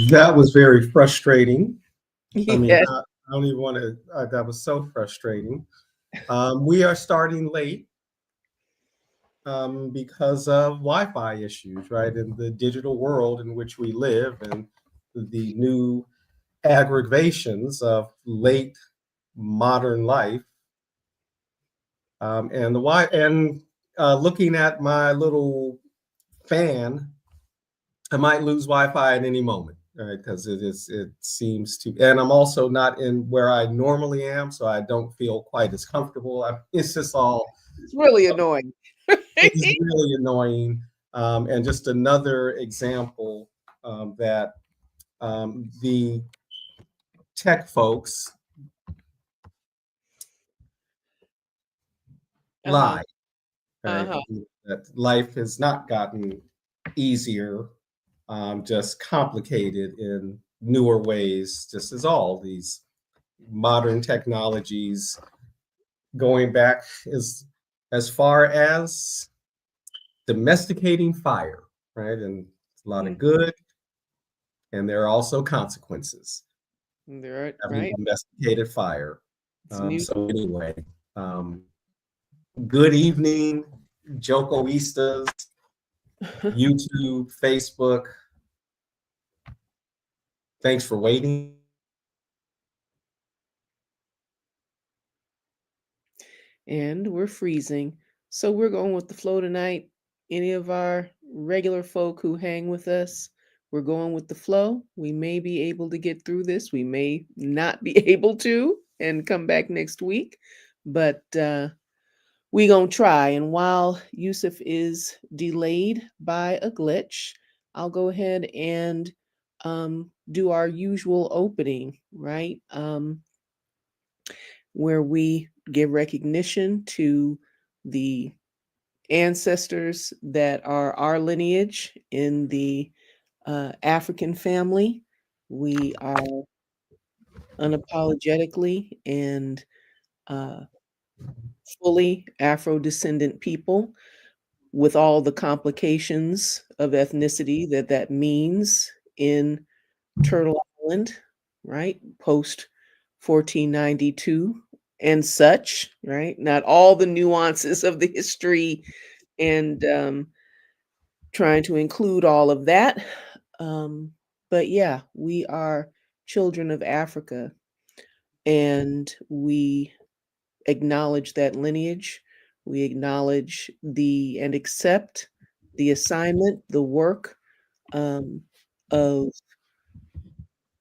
That was very frustrating. I mean, Yes. I don't even want to, that was so frustrating. We are starting late because of Wi-Fi issues, right? In the digital world in which we live and the new aggravations of late modern life. And the why and looking at my little fan, I might lose Wi-Fi at any moment, right? Because it seems to, and I'm also not in where I normally am, so I don't feel quite as comfortable. It's just all, It's really annoying. it's really annoying. And just another example that the tech folks lie, right? Uh-huh. That life has not gotten easier, just complicated in newer ways, just as all these modern technologies going back as far as domesticating fire, right? And a lot of good, and there are also consequences Right, having right. domesticated fire. It's new. So anyway, good evening, Jokoistas, YouTube, Facebook. Thanks for waiting. And we're freezing. So we're going with the flow tonight. Any of our regular folk who hang with us, we're going with the flow. We may be able to get through this. We may not be able to and come back next week. But we gonna try. And while Yusuf is delayed by a glitch, I'll go ahead and do our usual opening, right? Where we give recognition to the ancestors that are our lineage in the African family. We are unapologetically and uh, fully Afro descendant people with all the complications of ethnicity that means in Turtle Island, right? Post 1492 and such, right? Not all the nuances of the history and trying to include all of that. Um, but yeah, we are children of Africa and we acknowledge that lineage. We acknowledge the and accept the assignment, the work of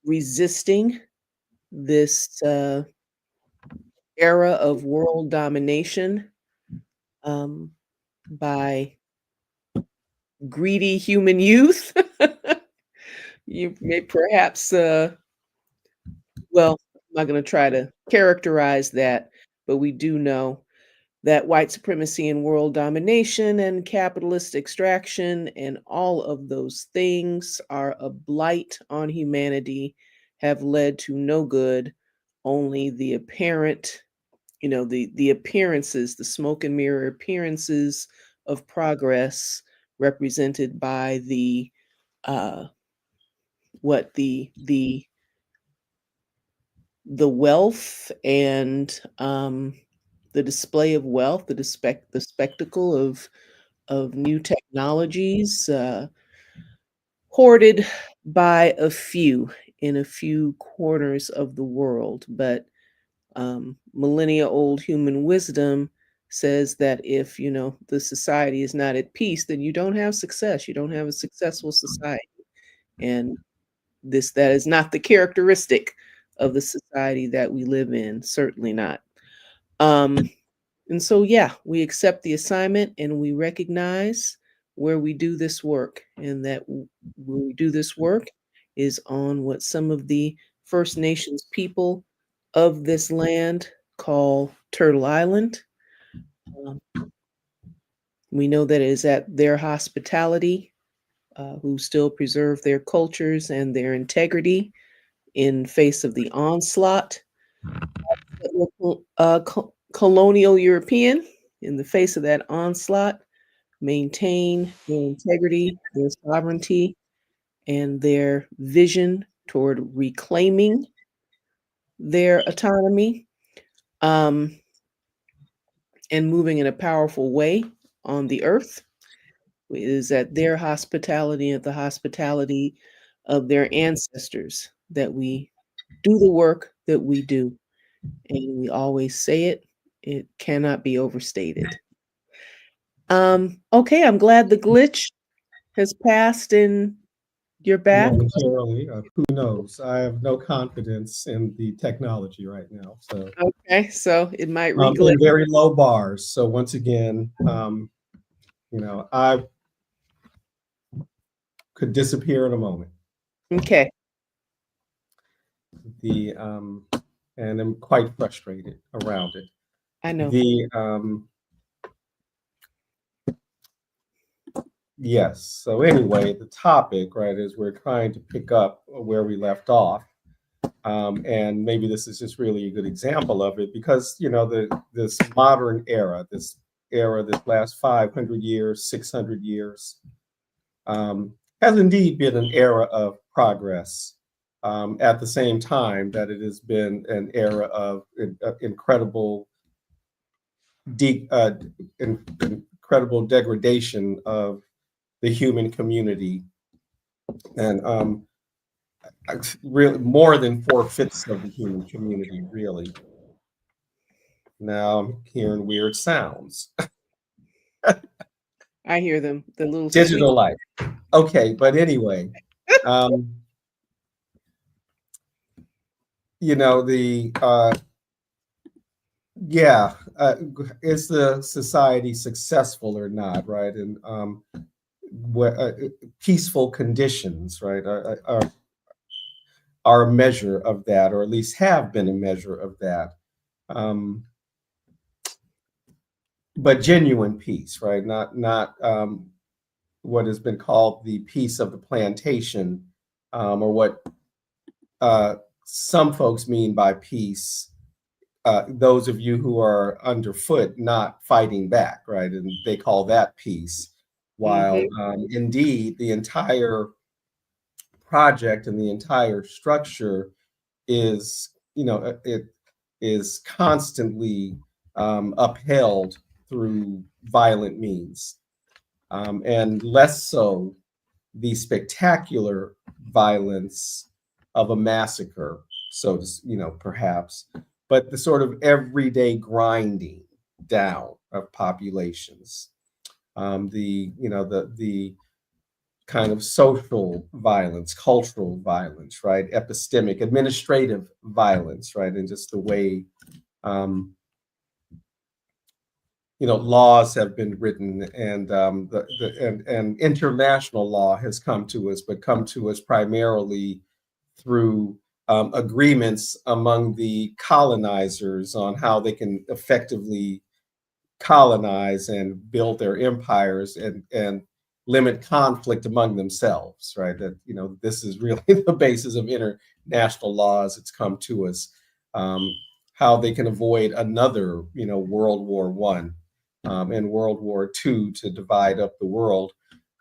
resisting this era of world domination um, by greedy human youth. You may perhaps, well, I'm not going to try to characterize that, but we do know that white supremacy and world domination and capitalist extraction and all of those things are a blight on humanity, have led to no good, only the apparent, the appearances, the smoke and mirror appearances of progress represented by the uh what the wealth and the display of wealth, the spectacle of new technologies hoarded by a few in a few corners of the world, but millennia old human wisdom says that if the society is not at peace, then you don't have success. You don't have a successful society, and that is not the characteristic of the society that we live in. Certainly not. Um, and so, yeah, we accept the assignment and we recognize where we do this work, and that where we do this work is on what some of the First Nations people of this land call Turtle Island. Um, we know that it is at their hospitality, who still preserve their cultures and their integrity in face of the onslaught of colonial European. In the face of that onslaught, maintain their integrity, their sovereignty, and their vision toward reclaiming their autonomy, um, and moving in a powerful way on the earth. It is at their hospitality, at the hospitality of their ancestors, that we do the work that we do. And we always say it, it cannot be overstated. Okay, I'm glad the glitch has passed and you're back. Momentarily, who knows? I have no confidence in the technology right now. So, Okay, so it might reglitch. in very low bars. So once again, I could disappear in a moment. Okay, And I'm quite frustrated around it. I know. Yes. So anyway, the topic, right, is we're trying to pick up where we left off. And maybe this is just really a good example of it because, this modern era, this last 500 years, 600 years, has indeed been an era of progress. At the same time that it has been an era of incredible incredible degradation of the human community, and really more than 4/5 of the human community, really. Now I'm hearing weird sounds. I hear them. The little squeak. Digital life. Okay, but anyway, um, is the society successful or not, right? And peaceful conditions, right, are a measure of that, or at least have been a measure of that. But genuine peace, right? Not what has been called the peace of the plantation, or what some folks mean by peace. Those of you who are underfoot, not fighting back, right? And they call that peace. While indeed the entire project and the entire structure is, it is constantly upheld through violent means, and less so the spectacular violence of a massacre, so to, perhaps, but the sort of everyday grinding down of populations, the kind of social violence, cultural violence, right? Epistemic, administrative violence, right? And just the way, laws have been written, and and international law has come to us, but come to us primarily through agreements among the colonizers on how they can effectively colonize and build their empires, and limit conflict among themselves, right? That, this is really the basis of international law as it's come to us. How they can avoid another, World War I, and World War II to divide up the world,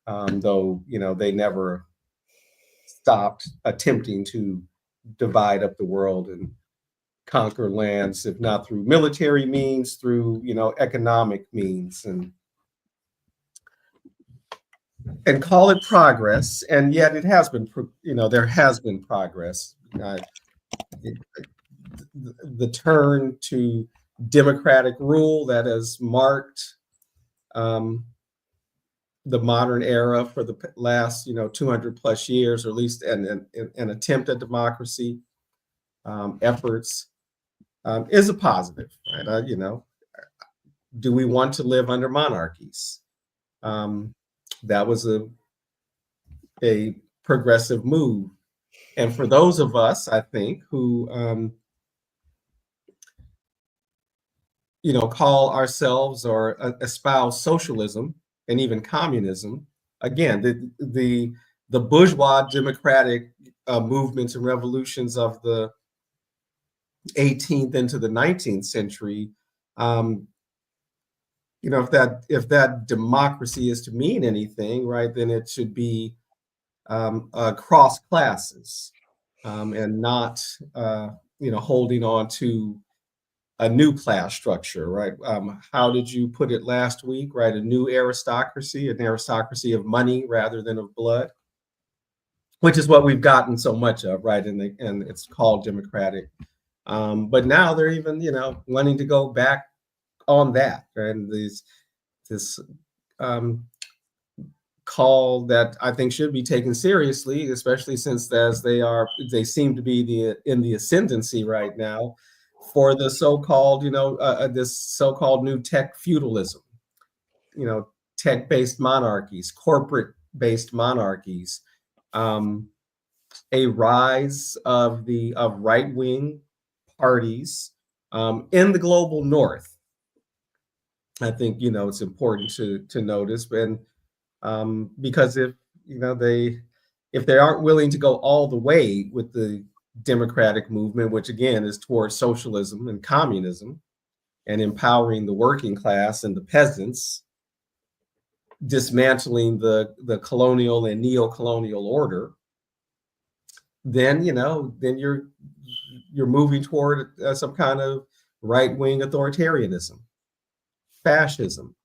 though, they never stopped attempting to divide up the world and conquer lands, if not through military means, through, economic means. And and call it progress, and yet it has been, there has been progress. Uh, it- the turn to democratic rule that has marked um, the modern era for the last 200 plus years, or at least an attempt at democracy efforts, is a positive, right? Do we want to live under monarchies? Um, that was a progressive move. And for those of us, I think, who call ourselves or espouse socialism and even communism, again, the bourgeois democratic movements and revolutions of the 18th into the 19th century, um, if that democracy is to mean anything, right, then it should be across classes, and not holding on to a new class structure, right? How did you put it last week, right? A new aristocracy, an aristocracy of money rather than of blood, which is what we've gotten so much of, right? And it's called democratic. But now they're even, wanting to go back on that, right? And this um, call that I think should be taken seriously, especially since they seem to be in the ascendancy right now for the so-called, this so-called new tech feudalism, tech-based monarchies, corporate-based monarchies, um, a rise of right-wing parties in the global north. I think it's important to notice, and because if they aren't willing to go all the way with the democratic movement, which again is towards socialism and communism and empowering the working class and the peasants, dismantling the colonial and neo-colonial order, then you're moving toward some kind of right-wing authoritarianism, fascism,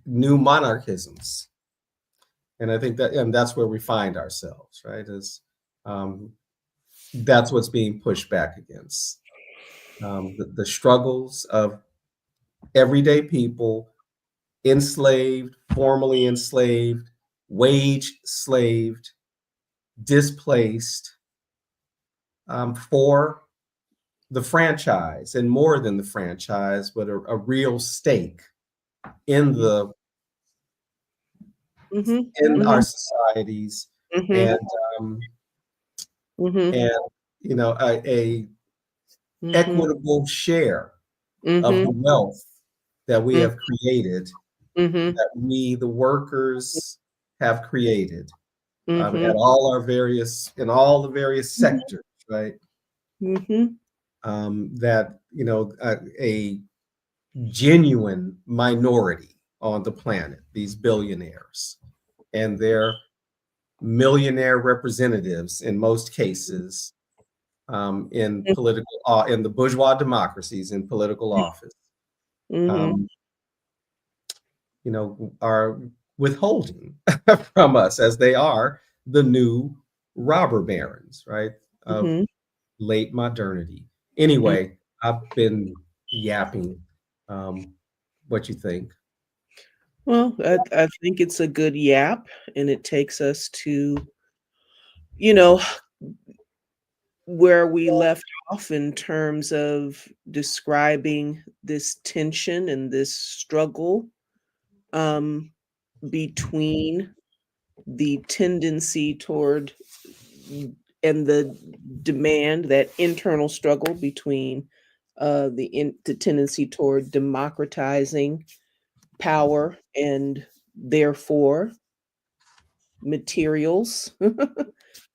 new monarchisms. And I think that's where we find ourselves, right? Um, that's what's being pushed back against. The struggles of everyday people, enslaved, formerly enslaved, wage slaved, displaced, for the franchise, and more than the franchise, but a real stake in the Mhm, in our mhm, societies, mhm, and mhm, and a mhm, equitable share of the mhm, wealth that we mhm, have created, mhm, that we, the workers, have created, at mhm, in all the various mhm, sectors, right? mhm, That a genuine minority on the planet, these billionaires and their millionaire representatives, in most cases, in the bourgeois democracies in political office, mhm, um, are withholding from us, as they are the new robber barons, right, of mhm, late modernity. mhm. Anyway, I've been yapping. Um, what you think? Well, I think it's a good yap, and it takes us to, you know, where we left off in terms of describing this tension and this struggle, um, between the tendency toward and the demand, that internal struggle between, the tendency toward democratizing power and therefore materials, and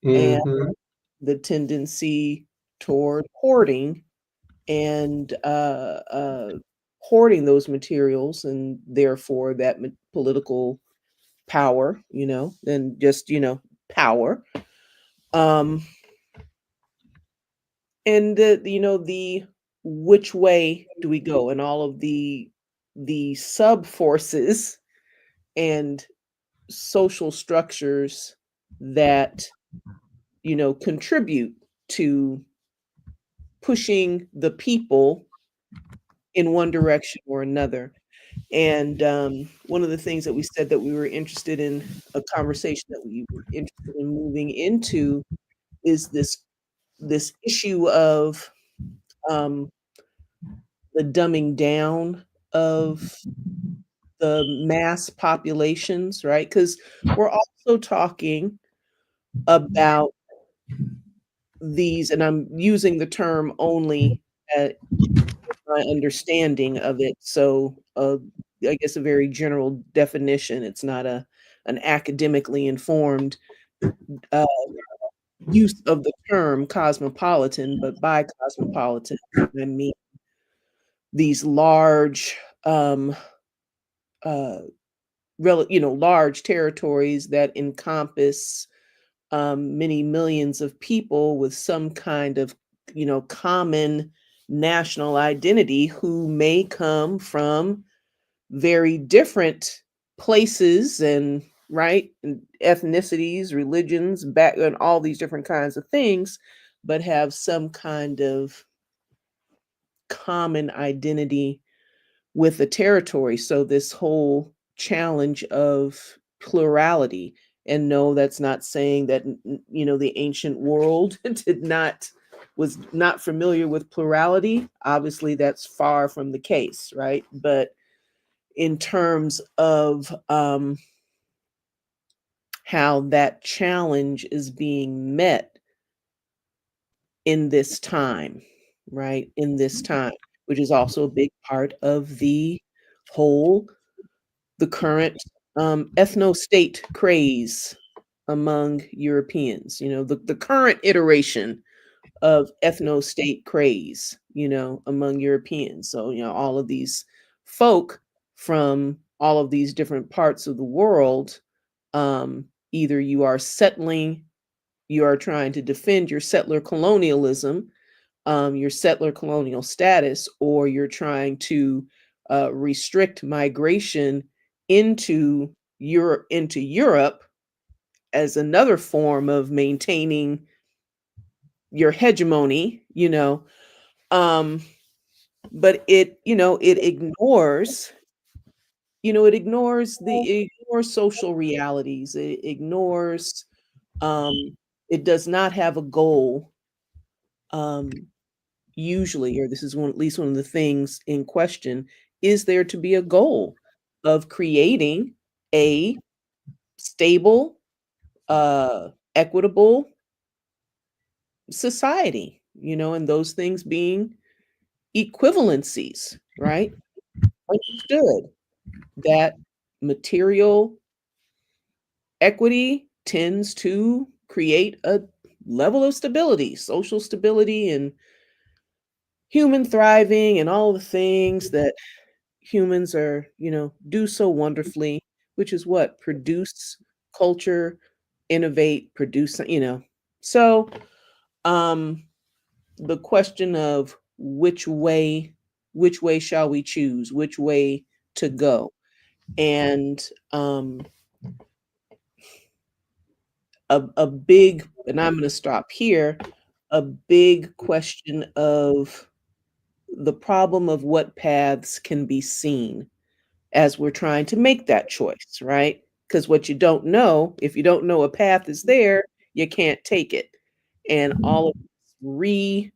Mhm. the tendency toward hoarding and, hoarding those materials and therefore that political power, and just, power. Um, and the which way do we go, and all of the sub forces and social structures that, contribute to pushing the people in one direction or another. And one of the things that we said that we were interested in, a conversation that we were interested in moving into, is this issue of um, the dumbing down of the mass populations, right? Because we're also talking about these, and I'm using the term only at my understanding of it. So, I guess a very general definition. It's not an academically informed uh, use of the term cosmopolitan, but by cosmopolitan, I mean these large, uh, large territories that encompass many millions of people with some kind of, common national identity, who may come from very different places and, right, and ethnicities, religions, back, and all these different kinds of things, but have some kind of common identity with the territory. So this whole challenge of plurality, and no, that's not saying that, the ancient world was not familiar with plurality. Obviously, that's far from the case, right? But in terms of how that challenge is being met in this time, right? In this time, which is also a big part of whole the current ethno-state craze among Europeans. The current iteration of ethno-state craze, among Europeans. So, all of these folk from all of these different parts of the world, either you are settling, you are trying to defend your settler colonialism, your settler colonial status, or you're trying to restrict migration into Europe as another form of maintaining your hegemony, um, but it ignores social realities. It ignores, um, it does not have a goal, um, usually, or this is at least one of the things in question, is there to be a goal of creating a stable, equitable society, and those things being equivalencies, right? Understood that material equity tends to create a level of stability, social stability, and human thriving, and all the things that humans are, do so wonderfully, which is what produce culture, innovate, produce, So, um, the question of which way shall we choose, which way to go, and a big, and I'm going to stop here. A big question of the problem of what paths can be seen as we're trying to make that choice, right? Because what you don't know, if you don't know a path is there, you can't take it. And all of this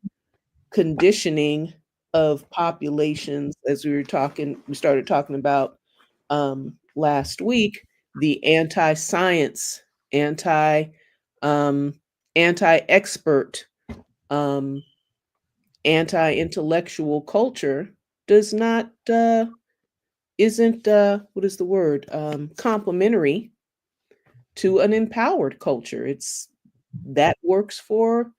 reconditioning of populations, as we started talking about last week, the anti-science, anti um, anti-expert, um, anti-intellectual culture does not isn't what is the word, complementary to an empowered culture. It's that works for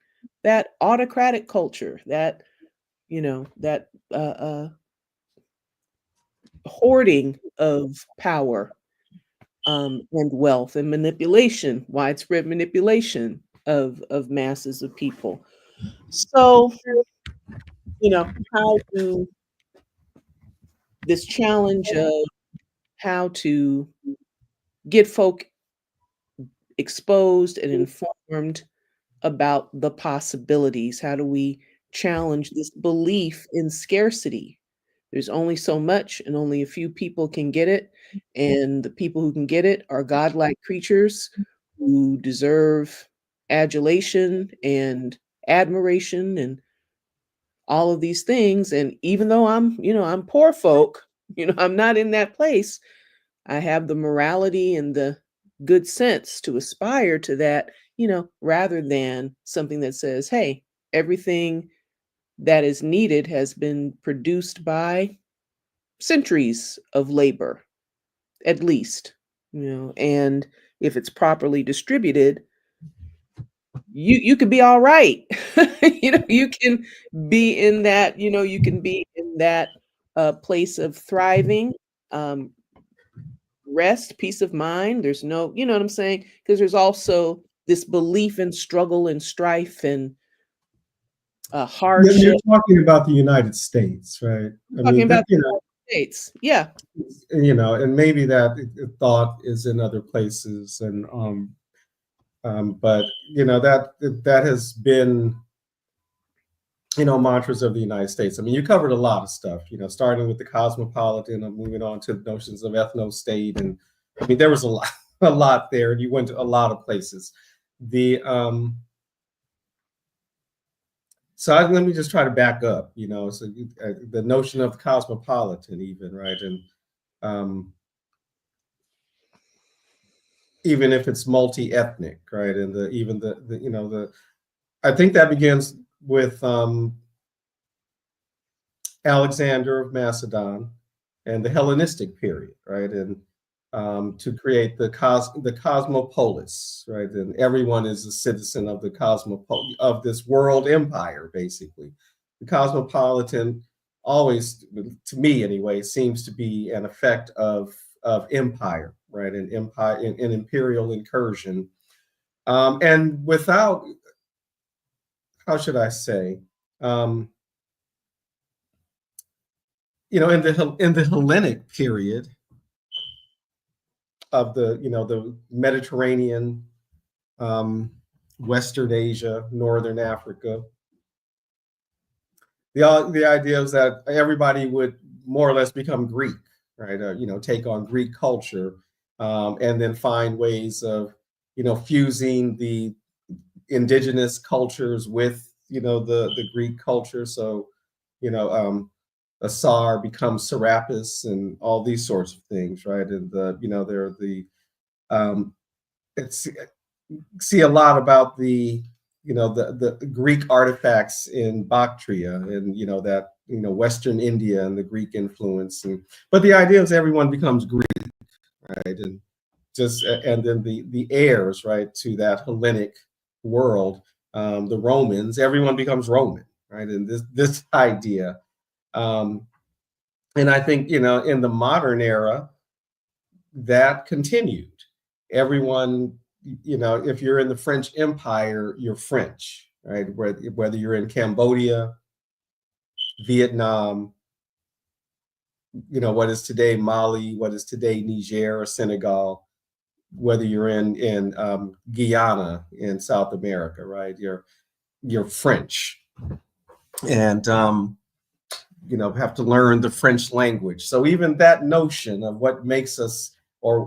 that autocratic culture, that hoarding of power, and wealth, and manipulation, widespread manipulation of masses of people. So, how do this challenge of how to get folk exposed and informed about the possibilities? How do we challenge this belief in scarcity? There's only so much, and only a few people can get it. And the people who can get it are godlike creatures who deserve adulation and admiration and all of these things. And even though I'm poor folk, I'm not in that place. I have the morality and the good sense to aspire to that, rather than something that says, hey, everything that is needed has been produced by centuries of labor, at least, and if it's properly distributed, you could be all right. You can be in that, you can be in that place of thriving, um, rest, peace of mind. There's no, you know what I'm saying? Because there's also this belief in struggle and strife and You're hardship. talking about the United States, right? I Talking mean, about the United States. Yeah. and maybe that thought is in other places, and but that has been mantras of the United States. I mean, you covered a lot of stuff, starting with the cosmopolitan and moving on to notions of ethno state, and I mean, there was a lot, a lot there, and you went to a lot of places. The So let me just try to back up, So the notion of the cosmopolitan, even, right, and even if it's multi-ethnic, right, and even the I think that begins with Alexander of Macedon and the Hellenistic period, right, and to create the cosmopolis, right, and everyone is a citizen of of this world empire, basically. The cosmopolitan always, to me anyway, seems to be an effect of empire, right, an empire, an imperial incursion, and without, how should I say, in the Hellenic period of the Mediterranean, Western Asia, Northern Africa, the idea is that everybody would more or less become Greek, right? Take on Greek culture, and then find ways of fusing the indigenous cultures with the Greek culture. So a Tsar becomes Serapis and all these sorts of things, right? And there are it's see a lot about the Greek artifacts in Bactria, and that Western India and the Greek influence, but the idea is everyone becomes Greek, right? And then the heirs, right, to that Hellenic world, the Romans, everyone becomes Roman, right? And this idea, and I think in the modern era that continued. Everyone, if you're in the French Empire, you're French, right? Whether you're in Cambodia, Vietnam, what is today Mali, what is today Niger or Senegal, whether you're in Guyana in South America, right? You're French, and have to learn the French language. So even that notion of what makes us, or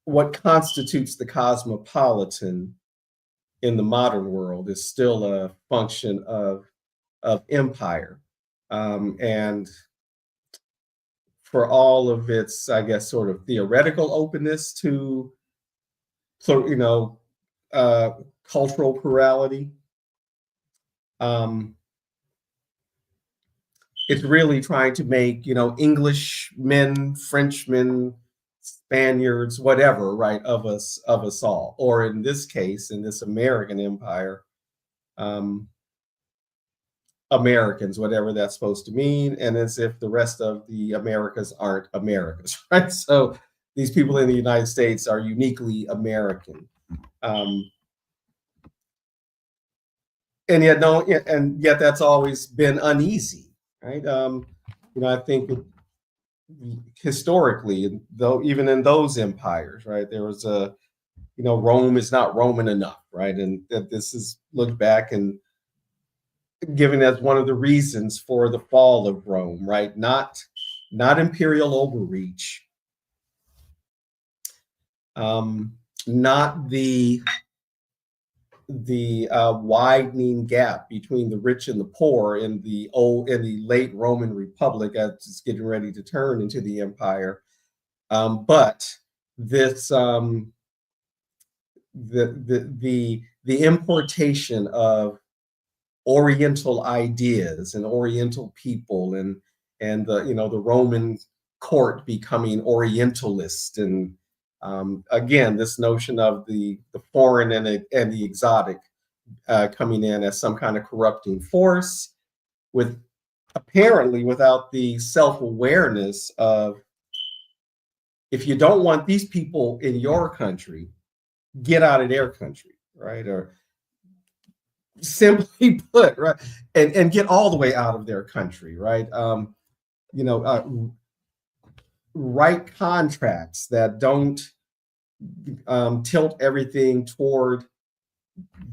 what constitutes the cosmopolitan in the modern world, is still a function of empire, and for all of its, I guess, sort of theoretical openness to uh, cultural plurality, it's really trying to make Englishmen, Frenchmen, Spaniards, whatever, right, of us all, or in this case, in this American empire, Americans, whatever that's supposed to mean, and as if the rest of the Americas aren't Americas, right? So these people in the United States are uniquely American, and yet that's always been uneasy, right? I think historically, though, even in those empires, right, there was Rome is not Roman enough, right? And that this is looked back and given as one of the reasons for the fall of Rome, right? Not imperial overreach, not the widening gap between the rich and the poor in the late Roman Republic as it's getting ready to turn into the empire, but this the importation of Oriental ideas and Oriental people, and the Roman court becoming Orientalist, and again this notion of the foreign and the exotic coming in as some kind of corrupting force, with apparently without the self-awareness of, if you don't want these people in your country, get out of their country, right? Or simply put, right, and get all the way out of their country, right? You know, write contracts that don't tilt everything toward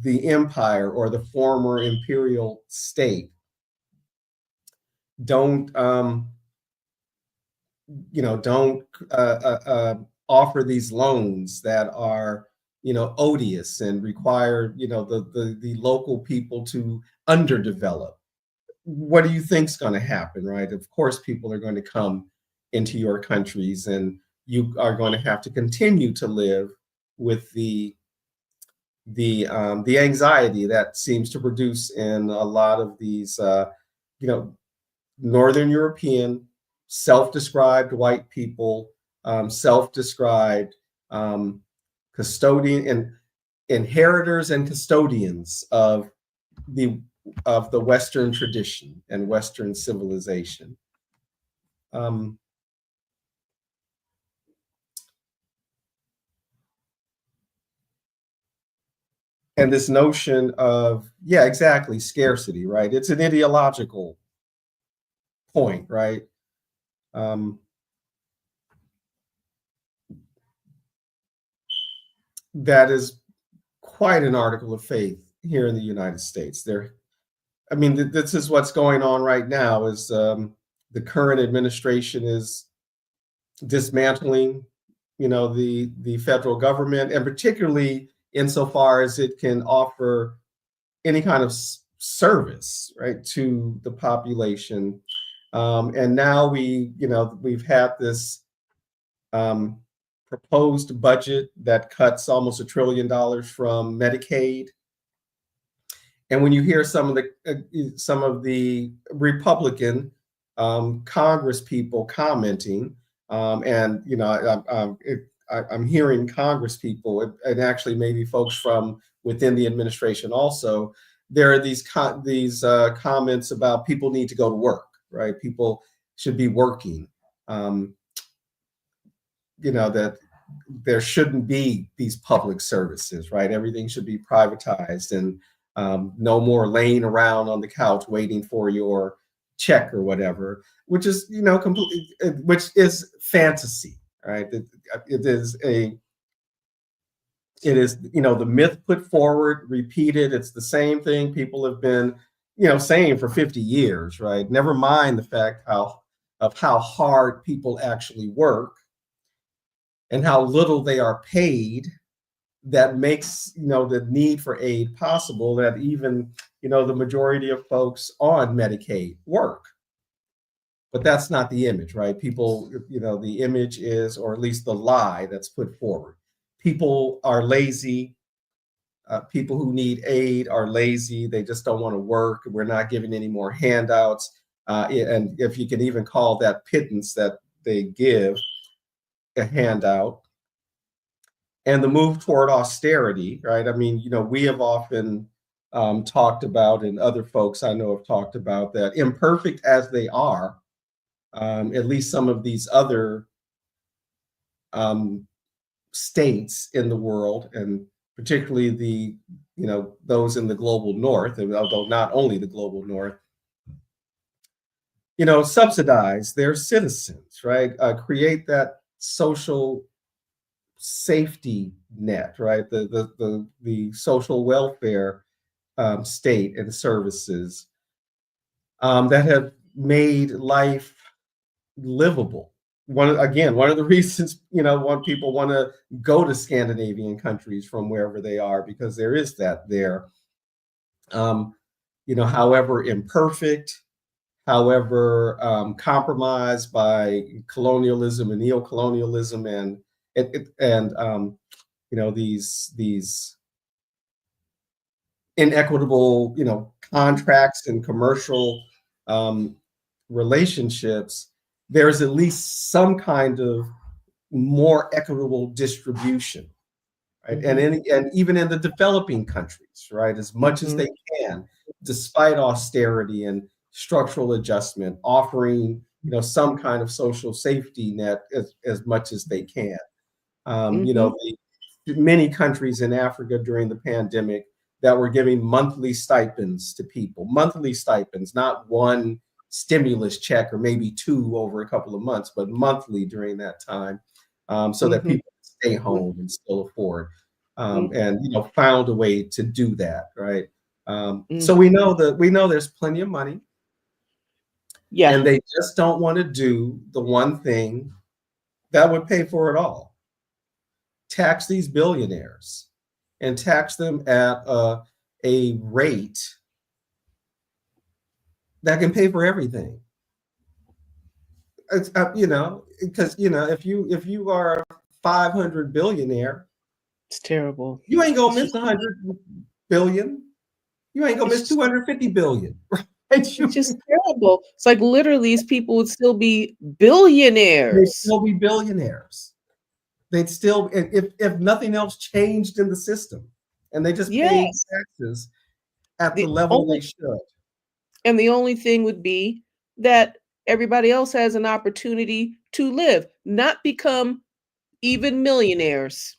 the empire or the former imperial state. Don't don't offer these loans that are odious and require the local people to underdevelop. What do you think's going to happen, right? Of course people are going to come into your countries, and you are going to have to continue to live with the anxiety that seems to produce in a lot of these you know Northern European self-described white people, self-described custodian and inheritors and custodians the of the Western tradition and Western civilization. Um, and this notion of, yeah, exactly, scarcity, right? It's an ideological point, right? Um, that is quite an article of faith here in the United States. I mean, this is what's going on right now. Is the current administration is dismantling, the federal government, and particularly insofar as it can offer any kind of service, right, to the population. And now we've had this proposed budget that cuts almost $1 trillion from Medicaid. And when you hear some of the Republican Congress people commenting, and I'm hearing Congress people, and actually maybe folks from within the administration also, there are these comments about people need to go to work, right? People should be working. That there shouldn't be these public services, right? Everything should be privatized, and no more laying around on the couch waiting for your check or whatever, which is completely, which is fantasy, right? It is the myth put forward, repeated. It's the same thing people have been saying for 50 years, right? Never mind the fact of how hard people actually work and how little they are paid, that makes the need for aid possible, that even the majority of folks on Medicaid work. But that's not the image, right? People, the image is, or at least the lie that's put forward, people are lazy. People who need aid are lazy. They just don't want to work. We're not giving any more handouts. And if you can even call that pittance that they give a handout. And the move toward austerity, right? I mean, we have often talked about, and other folks I know have talked about, that imperfect as they are, at least some of these other states in the world, and particularly those in the global north, and although not only the global north, subsidize their citizens, right? Create that social safety net, right? The social welfare state and services that have made life livable. One of the reasons, when people want to go to Scandinavian countries from wherever they are, because there is that there. Um, However imperfect, however compromised by colonialism and neocolonialism and these inequitable, contracts and commercial um, relationships, there's at least some kind of more equitable distribution, right? And even in the developing countries, right, as much as Mhm. they can, despite austerity and structural adjustment, offering some kind of social safety net as much as they can. Mhm. Many countries in Africa during the pandemic that were giving monthly stipends to people, monthly stipends, not one stimulus check or maybe two over a couple of months, but monthly during that time, so that Mhm. people could stay home and still afford, Mhm. and found a way to do that, right? So Mhm. we know there's plenty of money, Yeah. and they just don't want to do the one thing that would pay for it all: tax these billionaires and tax them at a rate that can pay for everything. It's, because if you are a 500 billionaire, It's terrible. you ain't gonna It's miss just 100 billion. You ain't gonna it's miss just 250 billion, right? it's You just terrible. It's like literally these people would still be They'd billionaires. still be billionaires. They'd still, if nothing else changed in the system, and they just paid Yes. taxes at the The level they only should. and the only thing would be that everybody else has an opportunity to live, not become even millionaires,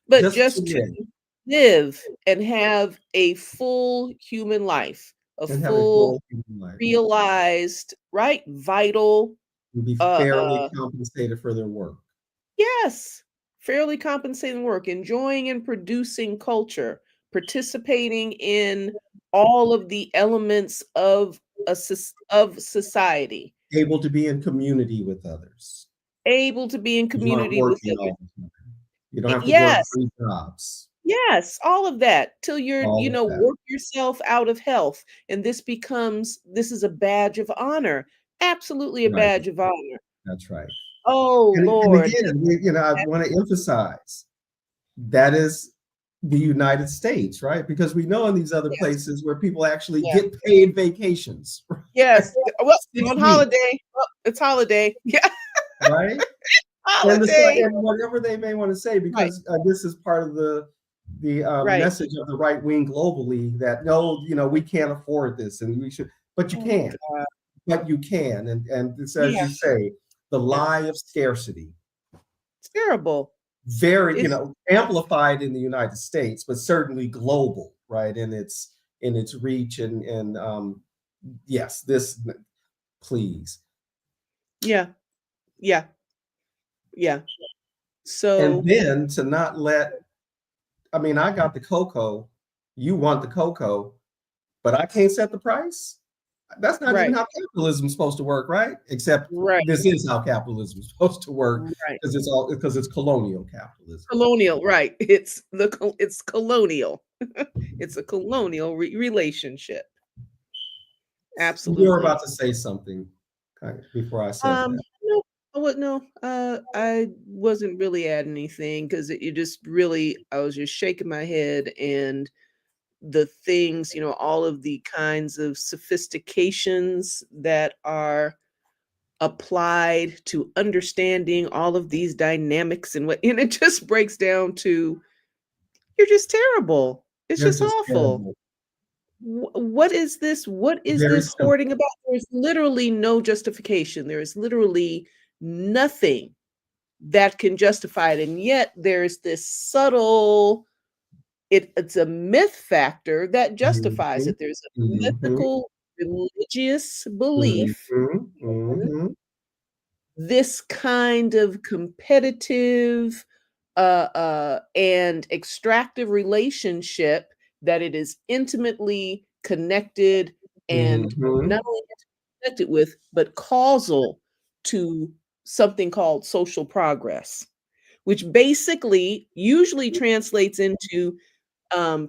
but Just to just to live live and have a full human life, a and have a full full human life realized, right, vital, and be uh, fairly uh, compensated for their work. yes, fairly compensating work, enjoying and producing culture, participating in all of the elements of of society, Able to be in community with others. able to be in You aren't community with working others. all the time. You don't have to work Yes, 3 jobs. yes, all of that till you're, All of that. work yourself out of health, and this is a badge of honor. Absolutely a Right. badge of honor. That's right. Oh, And Lord. again, I want to emphasize that is the United States, right? Because we know in these other Yes, places where people actually yeah. get paid vacations, right? Yes. Well, six on weeks, holiday. Well, it's holiday. Yeah, right? holiday. And whatever they may want to say, Right, because this is part of the right. message of the right wing globally, that no, we can't afford this, and we should, but you Oh my can, god. and it's, as Yeah, you say, the yeah. lie of scarcity, It's terrible. very, It's amplified in the United States, but certainly global, right? In its reach, and yes, this, please. yeah, yeah, yeah. And So, then to not let, I mean, I got the cocoa, you want the cocoa, but I can't set the price. That's not even right, how capitalism is supposed to work, right? Except right, this is how capitalism is supposed to work, right. because it's colonial capitalism. Colonial, right. It's colonial. It's a colonial relationship. You were Absolutely. about to say something before I said that. No, no, I wasn't really at anything because it just really, I was just shaking my head and the things, all of the kinds of sophistications that are applied to understanding all of these dynamics and and it just breaks down to you're just terrible. It's They're just just awful. terrible. What is this? What is Very this hoarding simple. about? There's literally no justification. There is literally nothing that can justify it. And yet there's this subtle, it's a myth factor that justifies Mhm, it. There's a mhm, mythical religious belief mhm, in mhm. this kind of competitive, and extractive relationship, that it is intimately connected, and Mhm. not only connected with, but causal to something called social progress, which basically usually translates into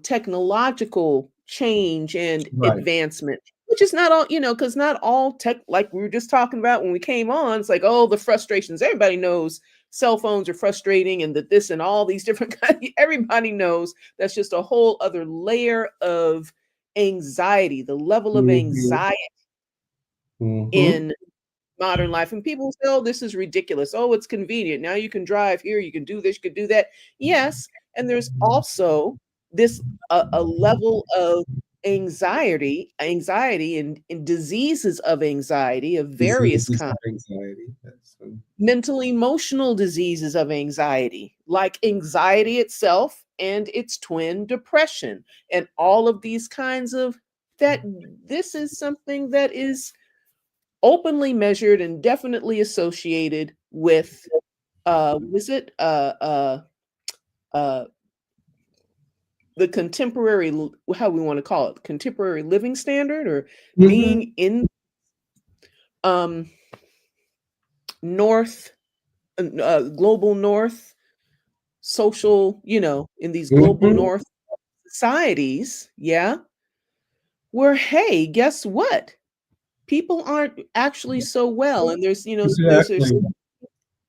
technological change and Right. advancement, which is not all, because not all tech, like we were just talking about when we came on, it's like, oh, the frustrations. Everybody knows cell phones are frustrating and that this and all these different kinds, everybody knows that's just a whole other layer of anxiety, the level of Mhm. anxiety Mhm. in modern life. And people say, oh, this is ridiculous. Oh, it's convenient. Now you can drive here, you can do this, you can do that. Yes. And there's also this a level of anxiety and diseases of anxiety of various Diseases kinds, of anxiety. mental emotional diseases of anxiety, like anxiety itself and its twin depression, and all of these kinds of that. This is something that is openly measured and definitely associated with what is it uh the contemporary how we want to call it, contemporary living standard, or Mhm. being in um north global north social, in these global Mhm. north societies, yeah, where, hey, guess what, people aren't actually so well, and there's there's Exactly.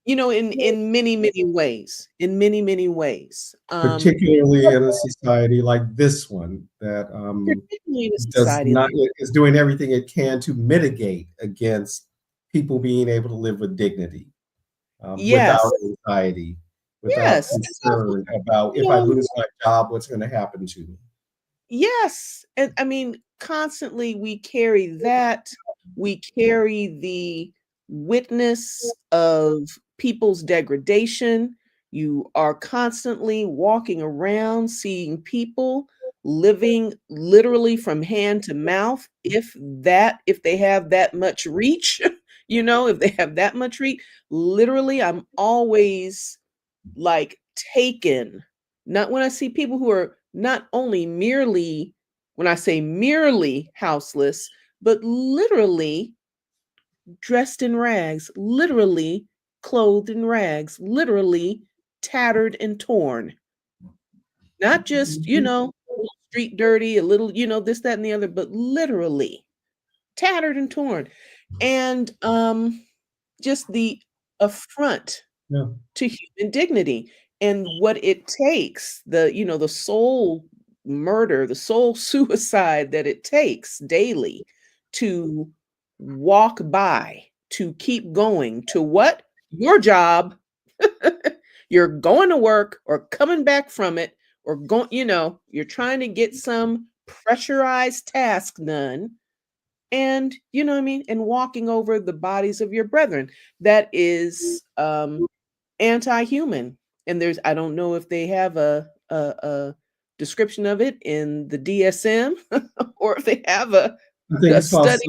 in many, many ways, Particularly in a society like this one that particularly in a does society not like is doing everything it can to mitigate against people being able to live with dignity, yes, without anxiety, without yes, it's awful, concern about you if I know, lose my job, what's going to happen to me. yes, and I mean, constantly we carry that, we carry the witness of people's degradation. You are constantly walking around seeing people living literally from hand to mouth, if they have that much reach, if they have that much reach. Literally, I'm always like taken. Not when I see people who are not only merely, when I say merely houseless, but literally dressed in rags, literally clothed in rags, literally tattered and torn. Not just, Mhm. a little street dirty, a little, this, that, and the other, but literally tattered and torn. And just the affront Yeah. to human dignity and what it takes, the soul murder, the soul suicide that it takes daily to walk by, to keep going to what? Your job. You're going to work or coming back from it, or going, you're trying to get some pressurized task done, and you know what I mean, and walking over the bodies of your brethren. That is anti-human. And there's, I don't know if they have a description of it in the DSM, or if they have I think a it's called study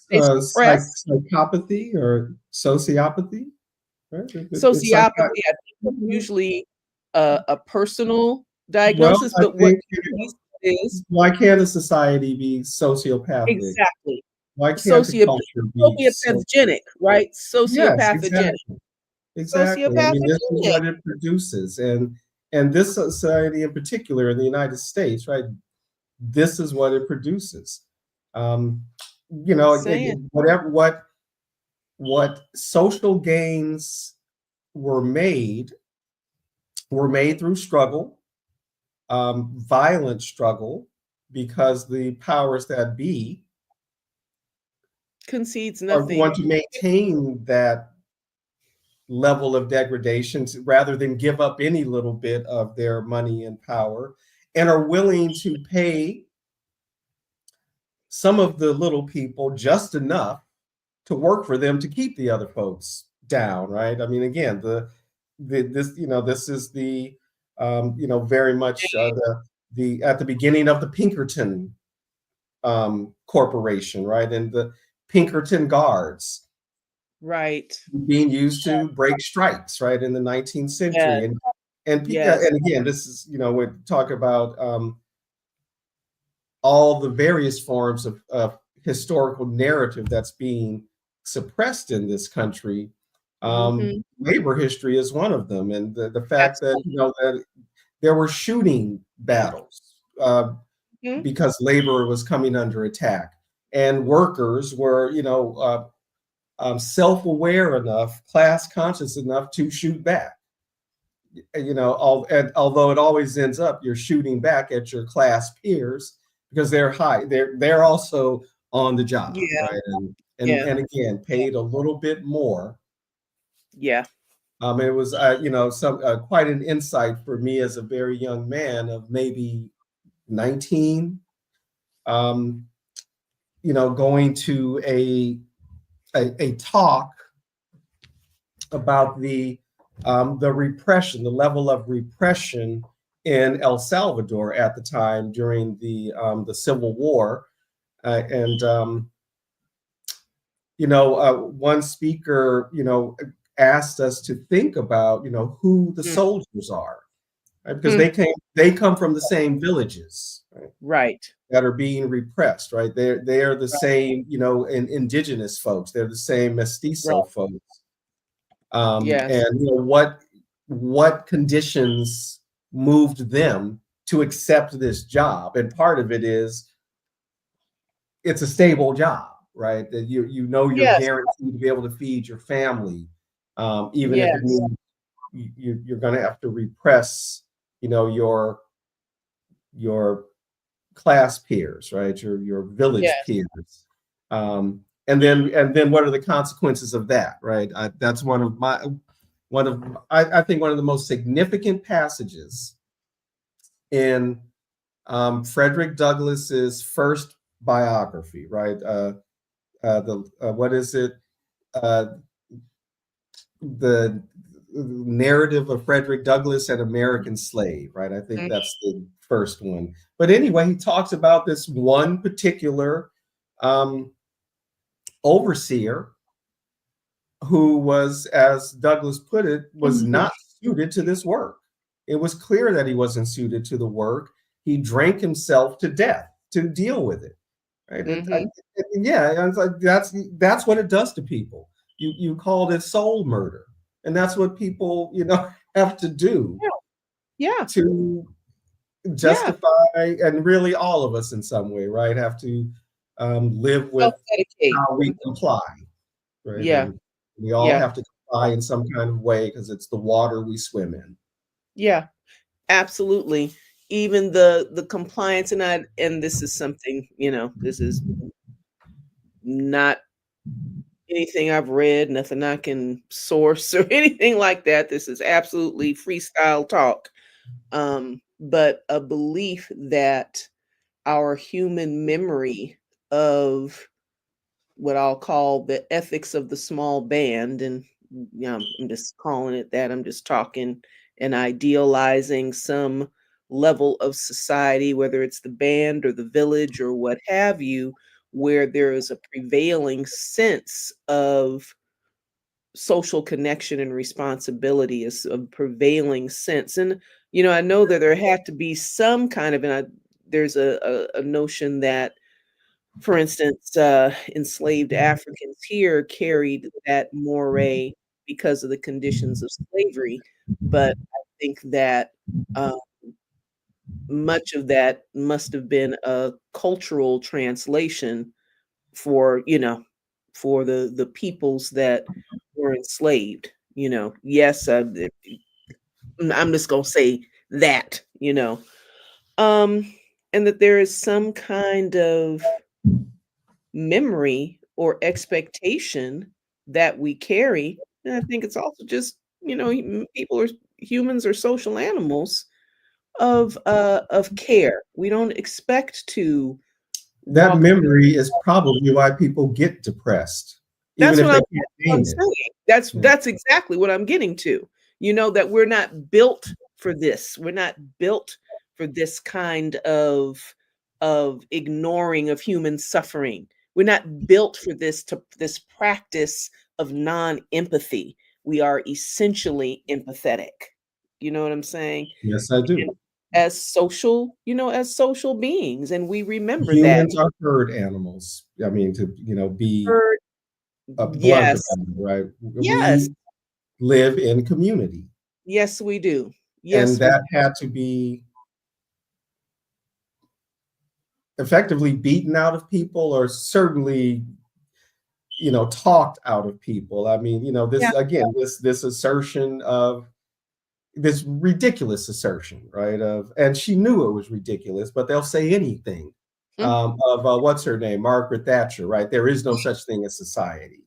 they suppress. psychopathy or sociopathy, right? It's Sociopathy, I think, is usually a personal well, diagnosis, I but what think he is why can't a society be sociopathic? exactly Why can't the sociopath, culture be so? sociopathogenic, right? Yes, Sociopathogenic, exactly. Exactly. I mean, this is sociopathogenic. what it produces, and this society in particular in the United States, right? This is what it produces. Um, Just saying. whatever what social gains were made were made through struggle, violent struggle, because the powers that be Concedes are going nothing. to maintain that level of degradation rather than give up any little bit of their money and power, and are willing to pay some of the little people just enough to work for them to keep the other folks down, right? I mean, again, this is the very much the at the beginning of the Pinkerton corporation, right? And the Pinkerton guards Right. being used to break strikes, right, in the 19th Yeah. century. Yes. And again, this is, we talk about all the various forms of historical narrative that's being suppressed in this country. Mhm. Labor history is one of them, and the fact that Absolutely. that there were shooting battles Mhm. because labor was coming under attack, and workers were self-aware enough, class conscious enough to shoot back. And although it always ends up you're shooting back at your class peers because they're high, they're also on the job, Yeah, right? And yeah, and again, yeah, paid a little bit more. yeah. It was some quite an insight for me as a very young man of maybe 19, um, going to a talk about the repression, the level of repression in El Salvador at the time during the Civil War, and one speaker asked us to think about who the Mm, soldiers are, right? Because mm, they come from the same villages, right, right, that are being repressed, right? They are the right, same, indigenous folks. They're the same mestizo right. folks. Yes. And what conditions moved them to accept this job? And part of it is it's a stable job, right? That you're Yes, guaranteed to be able to feed your family, even if it yes, means you're going to have to repress, your your class peers, right? Your village yes. peers. And then what are the consequences of that, right? That's I think one of the most significant passages in Frederick Douglass's first biography, right? The what is it? Uh, the narrative of Frederick Douglass, an American slave, right? I think Mhm, that's the first one. But anyway, he talks about this one particular um, overseer who was, as Douglass put it, was mhm, not suited to this work. It was clear that he wasn't suited to the work. He drank himself to death to deal with it. Right? mhm. Yeah, I was like, that's what it does to people. You called it soul murder, and that's what people have to do Yeah, yeah, to yeah. justify, and really all of us in some way, right, have to live with Self-medicate. how we comply, right? Yeah, And we all yeah, have to comply in some kind of way because it's the water we swim in. yeah. Absolutely. Even the compliance, and this is something, this is not anything I've read, nothing I can source or anything like that. This is absolutely freestyle talk. But a belief that our human memory of what I'll call the ethics of the small band, and I'm just calling it that. I'm just talking and idealizing some level of society, whether it's the band or the village or what have you, where there is a prevailing sense of social connection and responsibility, is a prevailing sense. And I know that there had to be some kind of, there's a notion that, for instance, enslaved Africans here carried that moray because of the conditions of slavery, but I think that, uh, much of that must have been a cultural translation for, for the peoples that were enslaved, Yes, I'm just gonna say that, um, and that there is some kind of memory or expectation that we carry. And I think it's also just, people are humans are social animals of care. We don't expect to That walk. memory is probably why people get depressed, even That's if what they I'm can't that's what I'm name it. saying. That's Yeah. that's exactly what I'm getting to. That we're not built for this. We're not built for this kind of ignoring of human suffering. We're not built for this practice of non-empathy. We are essentially empathetic. You know what I'm saying? Yes, I And do. as social beings, and we remember that. Humans are herd animals. I mean, to, be Herd, blunt yes, about it, right? yes, We live in community, yes, we do. and Yes, we that had to be effectively beaten out of people, or certainly, talked out of people. I mean, yeah. this again, this assertion of this ridiculous assertion, right? And she knew it was ridiculous, but they'll say anything. Hmm. Of what's her name, Margaret Thatcher, right? There is no such thing as society.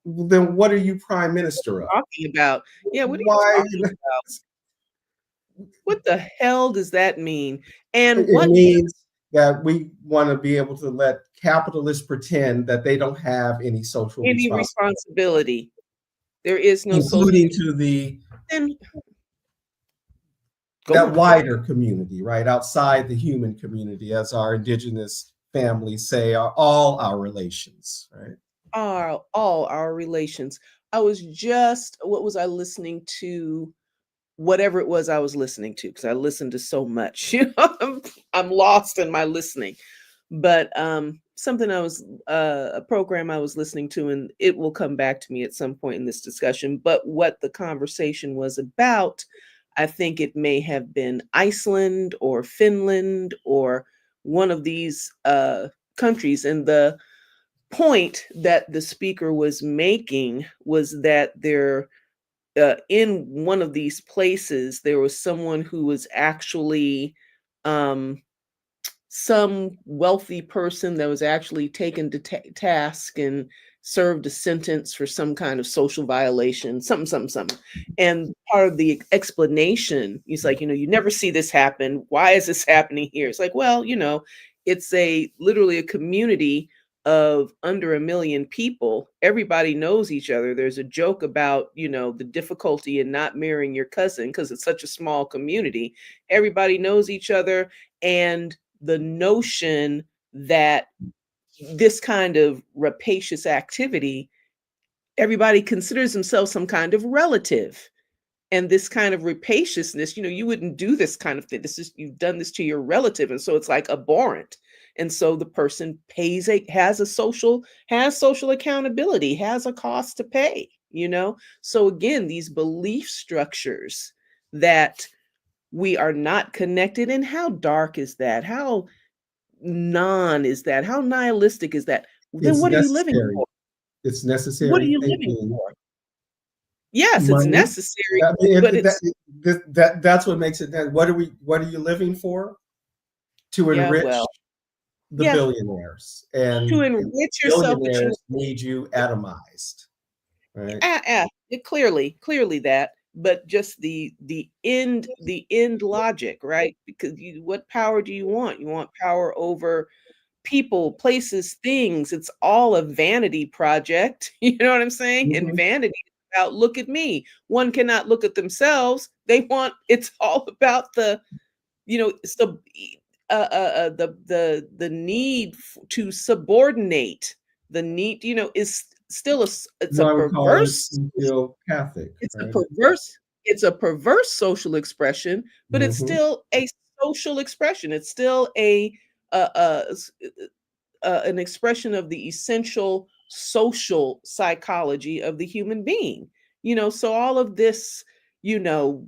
Then what are you prime minister of? Talking about, yeah, what are you Why? talking about? What the hell does that mean? And It what means that we want to be able to let capitalists pretend that they don't have any social any responsibility, responsibility? There is no social. including to the Then go that on. wider community, right? Outside the human community, as our indigenous families say, are all our relations, right? Are all our relations. I was just, what was I listening to? Whatever it was I was listening to, because I listened to so much. I'm lost in my listening. But something a program I was listening to, and it will come back to me at some point in this discussion. But what the conversation was about, I think it may have been Iceland or Finland or one of these countries. And the point that the speaker was making was that in one of these places, there was someone who was actually um, some wealthy person that was actually taken to task and served a sentence for some kind of social violation, something, something, something. And part of the explanation, he's like, you never see this happen. Why is this happening here? It's like, well, it's literally a community of under 1 million people. Everybody knows each other. There's a joke about, the difficulty in not marrying your cousin because it's such a small community. Everybody knows each other. And the notion that this kind of rapacious activity, everybody considers themselves some kind of relative. And this kind of rapaciousness, you wouldn't do this kind of thing. This is, you've done this to your relative. And so it's like abhorrent. And so the person has social accountability, has a cost to pay. So again, these belief structures that we are not connected. And how dark is that? How is that? How nihilistic is that? Then It's what are you living necessary. for? It's What are necessary you living thinking. for? Yes, it's Money. necessary, I mean, but it's that's what makes it. What are you living for? To yeah, enrich well, the yeah, billionaires, to and enrich yourself, but billionaires need you atomized, right? clearly that, but just the end logic, right? Because what power do you want? You want power over people, places, things. It's all a vanity project. You know what I'm saying? And Mhm. vanity is about, look at me. One cannot look at themselves. It's all about the need to subordinate. The need, is still it's a What I would call it perverse feel Catholic, it's a right? perverse it's a perverse social expression, but it's Mhm. still a social expression. It's still an expression of the essential social psychology of the human being. So all of this, you know,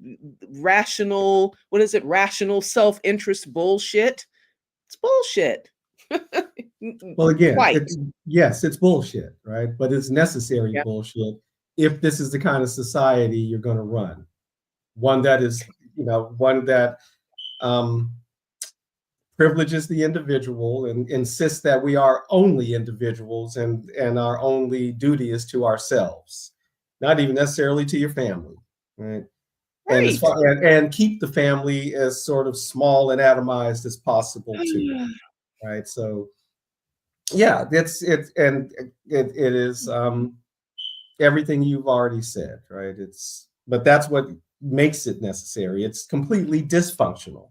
what is it? Rational self-interest bullshit. It's bullshit. Well, again, Quite. it's bullshit, right? But it's necessary Yeah. bullshit if this is the kind of society you're going to run. One that is, one that um, privileges the individual and insists that we are only individuals, and our only duty is to ourselves, not even necessarily to your family, right? And as Right. far and keep the family as sort of small and atomized as possible too, right? So yeah, it is everything you've already said, right? But that's what makes it necessary. It's completely dysfunctional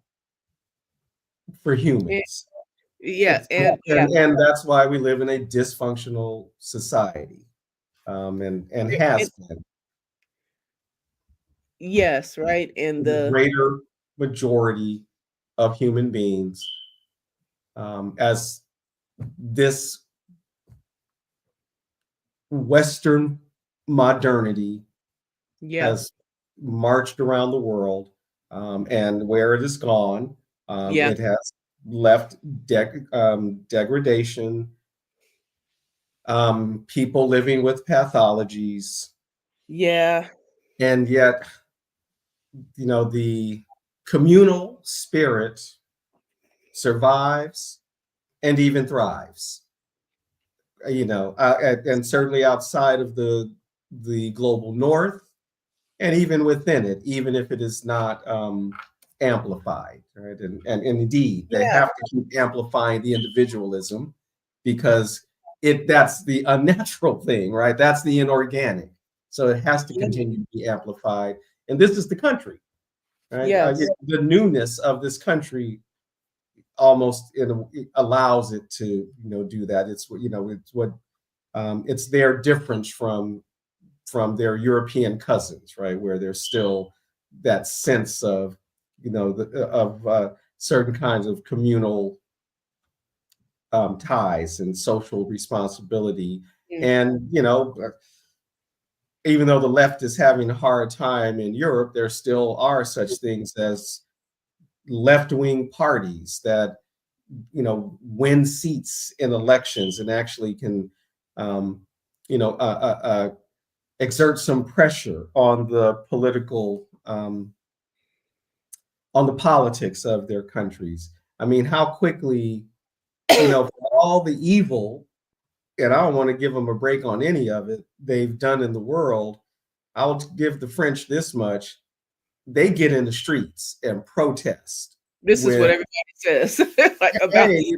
for Yeah, humans. yeah, It's and yeah. and that's why we live in a dysfunctional society, and And has been. Yes, right. And The greater majority of human beings, as this Western modernity yeah, has marched around the world, and where it has gone, yeah, it has left degradation, people living with pathologies, yeah, and yet, the communal spirit survives and even thrives. And certainly outside of the global north, and even within it, even if it is not amplified, right? And indeed, they yeah, have to keep amplifying the individualism because that's the unnatural thing, right? That's the inorganic. So it has to yeah, continue to be amplified. And this is the country, right? yes, The newness of this country almost it allows it to do that. It's their difference from their European cousins, right? Where there's still that sense of, certain kinds of communal ties and social responsibility. mm, And, even though the left is having a hard time in Europe, there still are such things as left-wing parties that, win seats in elections and actually can, um, you know, uh, uh, uh, exert some pressure on the politics of their countries. I mean, how quickly, for all the evil, and I don't want to give them a break on any of it they've done in the world. I'll give the French this much: they get in the streets and protest this is what when, everybody says, like, about hey,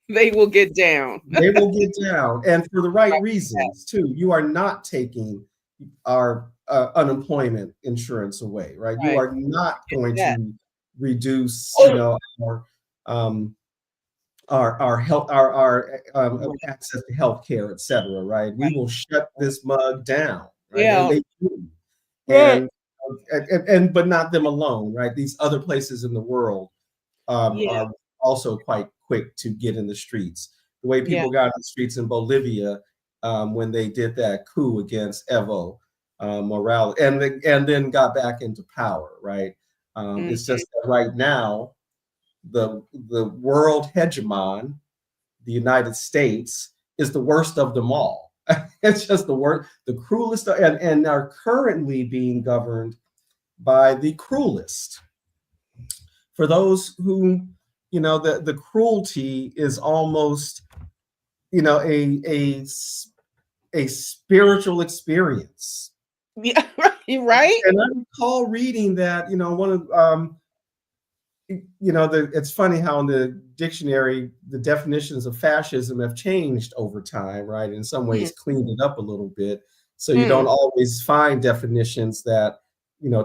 they will get down. they will get down, and for the right reasons too. You are not taking our unemployment insurance away, right? You Right, are not going that. to reduce, our um, our health, Right, access to health care, et cetera, right? We will shut right. this mug down, right? And Yeah, they do. right. And but not them alone, right? These other places in the world Yeah, are also quite quick to get in the streets. The way yeah, people got in the streets in Bolivia when they did that coup against Evo Morales, and then got back into power, right? It's mhm, just that right now the world hegemon, the United States, is the worst of them all. It's just the worst, the cruelest, and are currently being governed by the cruelest. For those who, the cruelty is almost, a spiritual experience. yeah, right? And I recall reading that, one of it's funny how in the dictionary the definitions of fascism have changed over time, right? In some Mm, ways cleaned it up a little bit. So you don't mm, always find definitions that,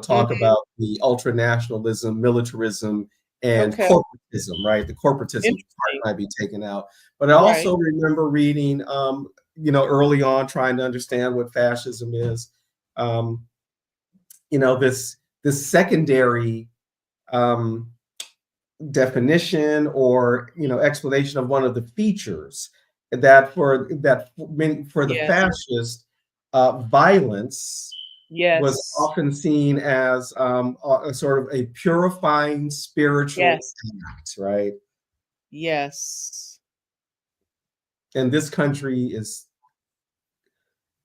talk mhm, about the ultranationalism, militarism, and okay, corporatism, right? The corporatism part interesting, might be taken out. But I right, also remember reading, early on, trying to understand what fascism is. Um, this secondary um, definition or explanation of one of the features for the yes, fascist, violence was yes, often seen as a sort of a purifying spiritual yes, act, right? yes, And this country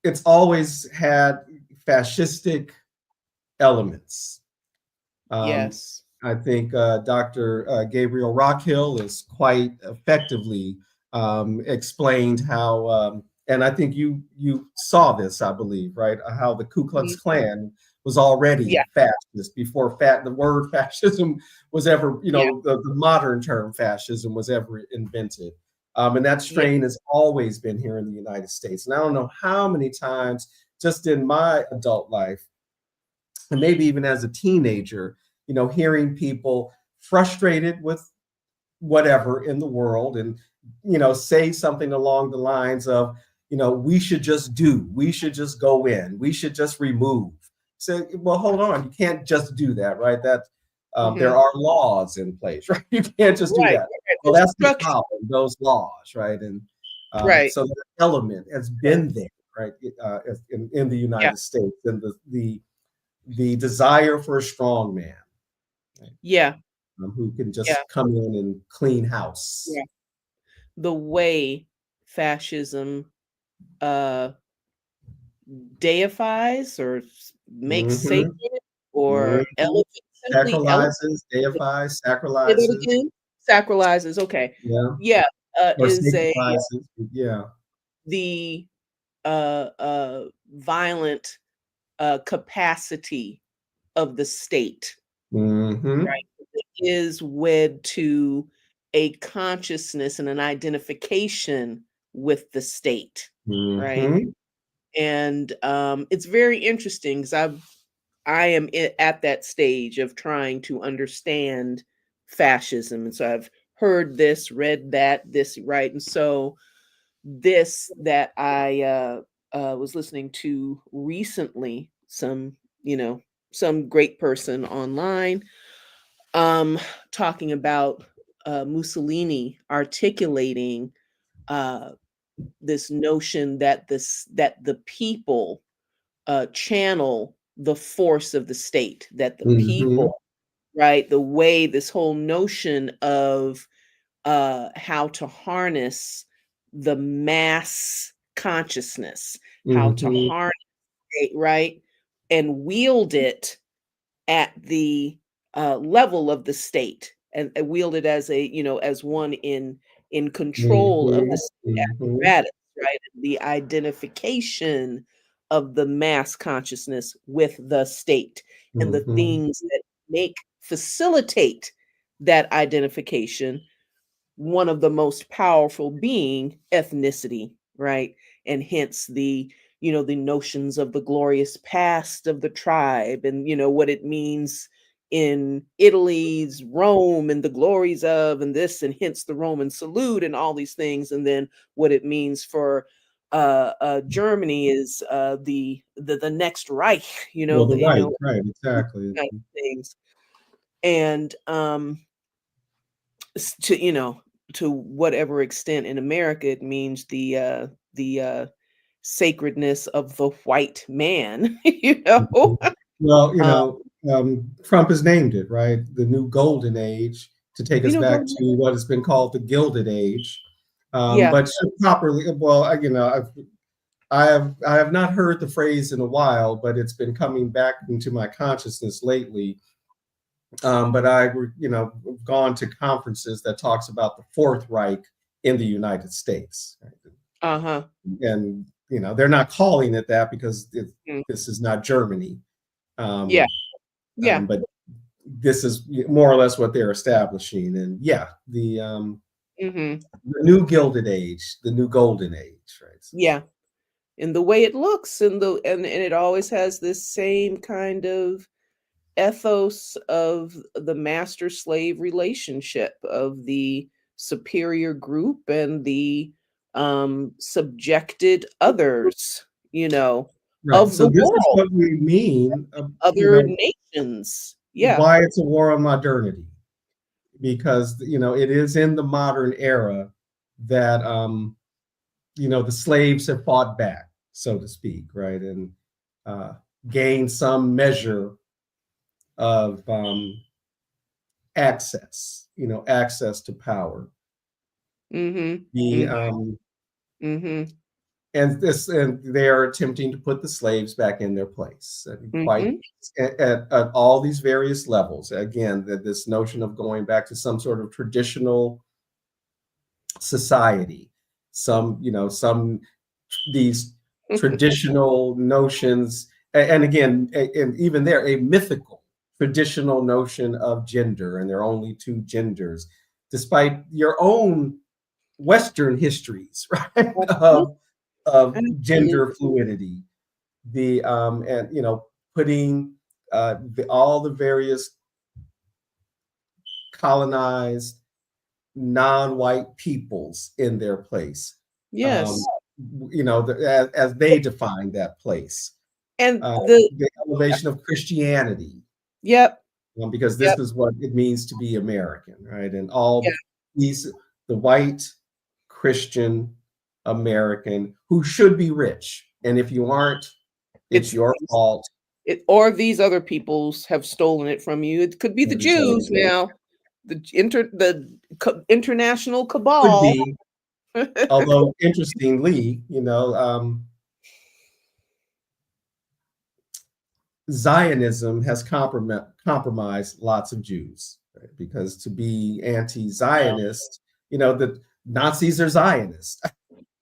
it's always had fascistic elements. Um, yes, I think Dr. Gabriel Rockhill is quite effectively explained how, and I think you saw this, I believe, right? How the Ku Klux mhm, Klan was already yeah, fascist before the word fascism was ever, yeah, the modern term fascism was ever invented. And that yeah, strain has always been here in the United States. And I don't know how many times just in my adult life, and maybe even as a teenager, hearing people frustrated with whatever in the world and, say something along the lines of, we should just go in, we should just remove. So, well, hold on, you can't just do that, right? That there Mhm. are laws in place, right? You can't just do Right, that. right, Well, there's that's the structure. problem, those laws, right? And Right. so that element has Yeah, been there, right, in the yeah, United States, and the desire for a strong man, right, yeah, who can yeah, just come in and clean house. yeah. The way fascism, uh, deifies or makes Hmm. sacred Hmm. or elevates Sacralizes, it. deifies, Say that sacralizes, again? Sacralizes, okay. yeah, Yeah, or is a sacralizes, yeah. the, violent, capacity of the state, Hmm. right? It is wed to a consciousness and an identification with the state, right? Hmm. And, it's very interesting because I am at that stage of trying to understand fascism, and so I've heard this, read that, this, right? And so this that I was listening to recently, you know, some great person online, um, talking about Mussolini articulating uh, this notion that that the people channel the force of the state, that the Hmm. people, right, the way this whole notion of how to harness the mass consciousness, how to Hmm. harness it, right, and wield it at the level of the state, and wield it as a, as one in control of the Hmm. state Hmm. apparatus, right? The identification of the mass consciousness with the state and the Hmm. things that make facilitate that identification, one of the most powerful being ethnicity, right? And hence the notions of the glorious past of the tribe, and what it means in Italy's Rome, and the glories of, and this, and hence the Roman salute, and all these things. And then what it means for Germany is the next Reich, Well, the right, these exactly. kind of things. And to to whatever extent in America it means the sacredness of the white man, Mhm. Well, uh, Trump has named it, right? The new golden age, to take us go back ahead. to what has been called the Gilded Age. Yeah. But should properly, well, I have not heard the phrase in a while, but it's been coming back into my consciousness lately. But gone to conferences that talks about the Fourth Reich in the United States, right? Uh-huh. And they're not calling it that because Mm. this is not Germany. Yeah. Um, Yeah. but this is more or less what they're establishing. And yeah, Mhm. the new Gilded Age, the new Golden Age, right? Yeah. And the way it looks, and it always has this same kind of ethos of the master slave relationship, of the superior group and the subjected others, Right. of So the this is world, what we mean, other nations. Yeah. why it's a war on modernity, because it is in the modern era that the slaves have fought back, so to speak, right, and uh, gained some measure of access to power. Mhm. The Mhm. Mhm. and they are attempting to put the slaves back in their place, quite Mhm. at all these various levels. Again, that this notion of going back to some sort of traditional society, some these traditional notions, and again, and even there, a mythical traditional notion of gender, and there are only two genders, despite your own Western histories, right, Mhm. of gender Absolutely. fluidity, the and putting all the various colonized non-white peoples in their place, um, Yes. as they define that place. And the the elevation of Christianity, yep, because yep, this is what it means to be American, right? And yeah, all these, the white Christian American who should be rich. And if you aren't, it's it's your fault. or these other peoples have stolen it from you. It could be the Or these other Jews now, the international could cabal. be, although interestingly, Zionism has compromised lots of Jews, right? Because to be anti-Zionist, the Nazis are Zionists.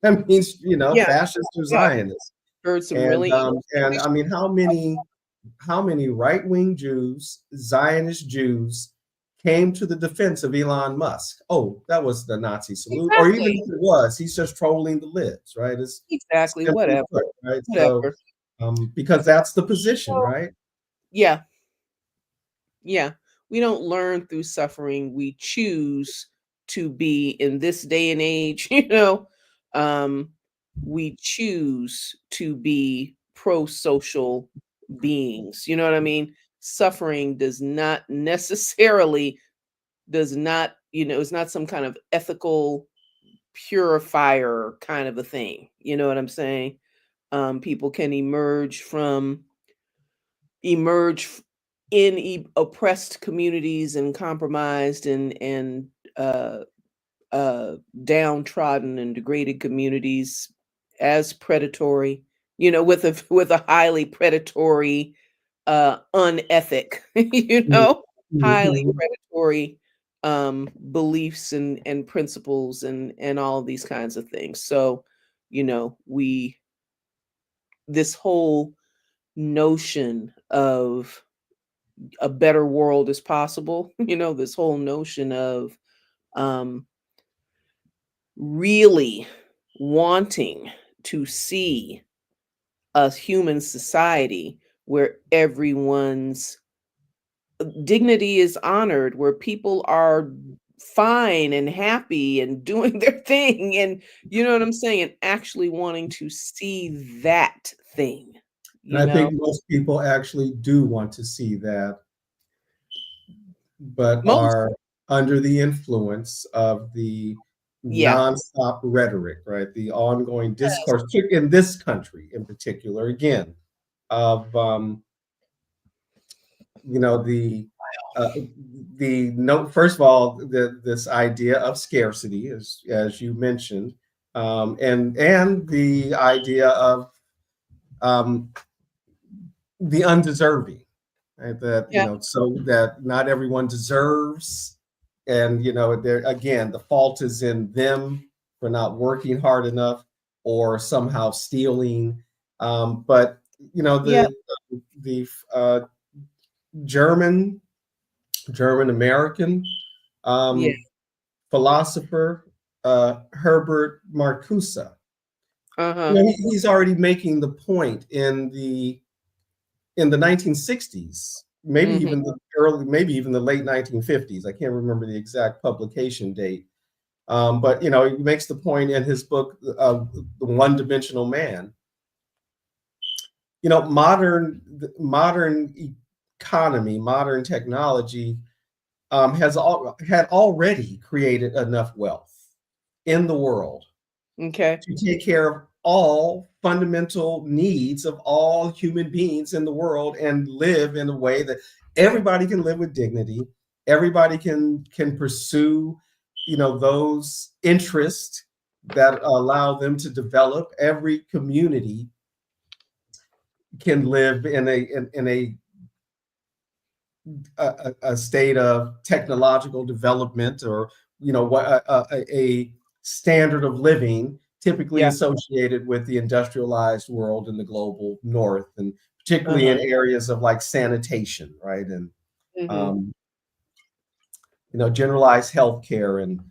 That means, Yeah, fascists are yeah. Zionists. Heard some And really and I interesting. mean, how many right-wing Jews, Zionist Jews, came to the defense of Elon Musk? Oh, that was the Nazi salute, or even Exactly, if it was, he's just trolling the libs, right? It's exactly. simply Whatever, put, right? So, whatever. because that's the position, So, right? yeah, yeah. We don't learn through suffering. We choose to be in this day and age. Um, we choose to be pro-social beings. You know what I mean? Suffering does not, it's not some kind of ethical purifier kind of a thing. You know what I'm saying? People can emerge in oppressed communities and compromised and uh, uh, downtrodden and degraded communities as predatory, with a highly predatory unethic, highly Mhm. predatory beliefs and principles and all of these kinds of things. So, we this whole notion of a better world is possible, this whole notion of um really wanting to see a human society where everyone's dignity is honored, where people are fine and happy and doing their thing, and you know what I'm saying, and actually wanting to see that thing, And you I know? think most people actually do want to see that, but Most are under the influence of the yeah. nonstop rhetoric, right? The ongoing discourse in this country, in particular, again, of you know the uh, the no. First of all, this idea of scarcity, as you mentioned, and the idea of um, the undeserving, right? That Yeah, so that not everyone deserves, and there again, the fault is in them for not working hard enough or somehow stealing. But yeah, the German German American yeah, um, philosopher Herbert Marcuse. uh-huh, He's already making the point in the 1960s, mhm, maybe even the late 1950s. I can't remember the exact publication date, but he makes the point in his book, "The One-Dimensional Man." Modern economy, modern technology had already created enough wealth in the world m'kay, to take care of all fundamental needs of all human beings in the world and live in a way that everybody can live with dignity. Everybody can pursue, those interests that allow them to develop. Every community can live in a state of technological development, or what a standard of living typically yeah, associated with the industrialized world in the global north, and particularly uh-huh, in areas of like sanitation, right? And mhm, um, generalized healthcare, and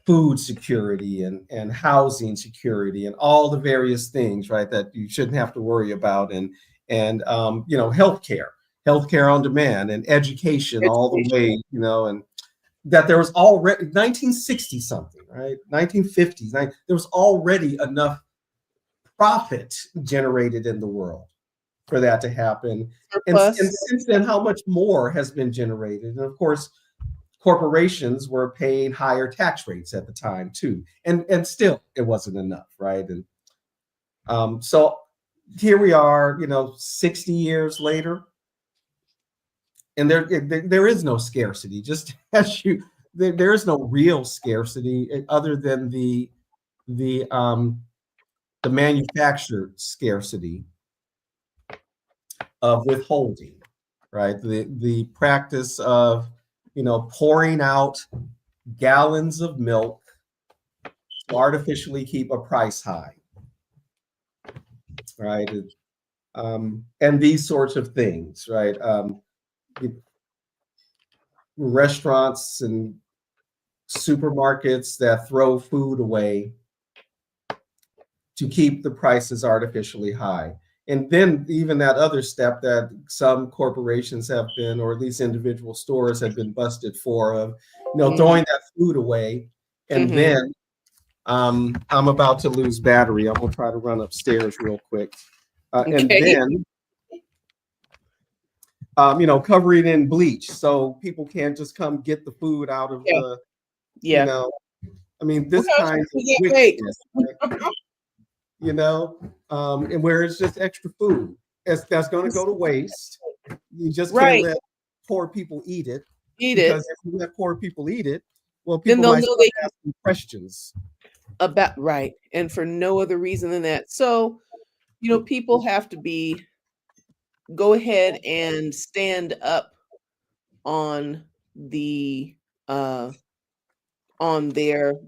food security, and housing security, and all the various things, right, that you shouldn't have to worry about, and healthcare on demand, and education all the education, way, and that there was already 1960 something, right, 1950s. There was already enough profit generated in the world for that to happen. And Surplus. since then, how much more has been generated? And of course, corporations were paying higher tax rates at the time too, and still it wasn't enough, right? And so here we are, 60 years later, and there is no scarcity. Just as there is no real scarcity other than the manufactured scarcity of withholding, right? The practice of pouring out gallons of milk to artificially keep a price high, right? And these sorts of things, right? Restaurants and supermarkets that throw food away to keep the prices artificially high. And then even that other step that some corporations have been, or at least individual stores have been busted for, of throwing that food away. And then I'm about to lose battery. I'm gonna try to run upstairs real quick. And then covering in bleach so people can't just come get the food out of the, I mean, this kind of wickedness, and where it's just extra food that's going to go to waste. You just can't let poor people eat it. Because if you let poor people eat it, well, people might start asking questions about, and for no other reason than that. So, people have to go ahead and stand up on their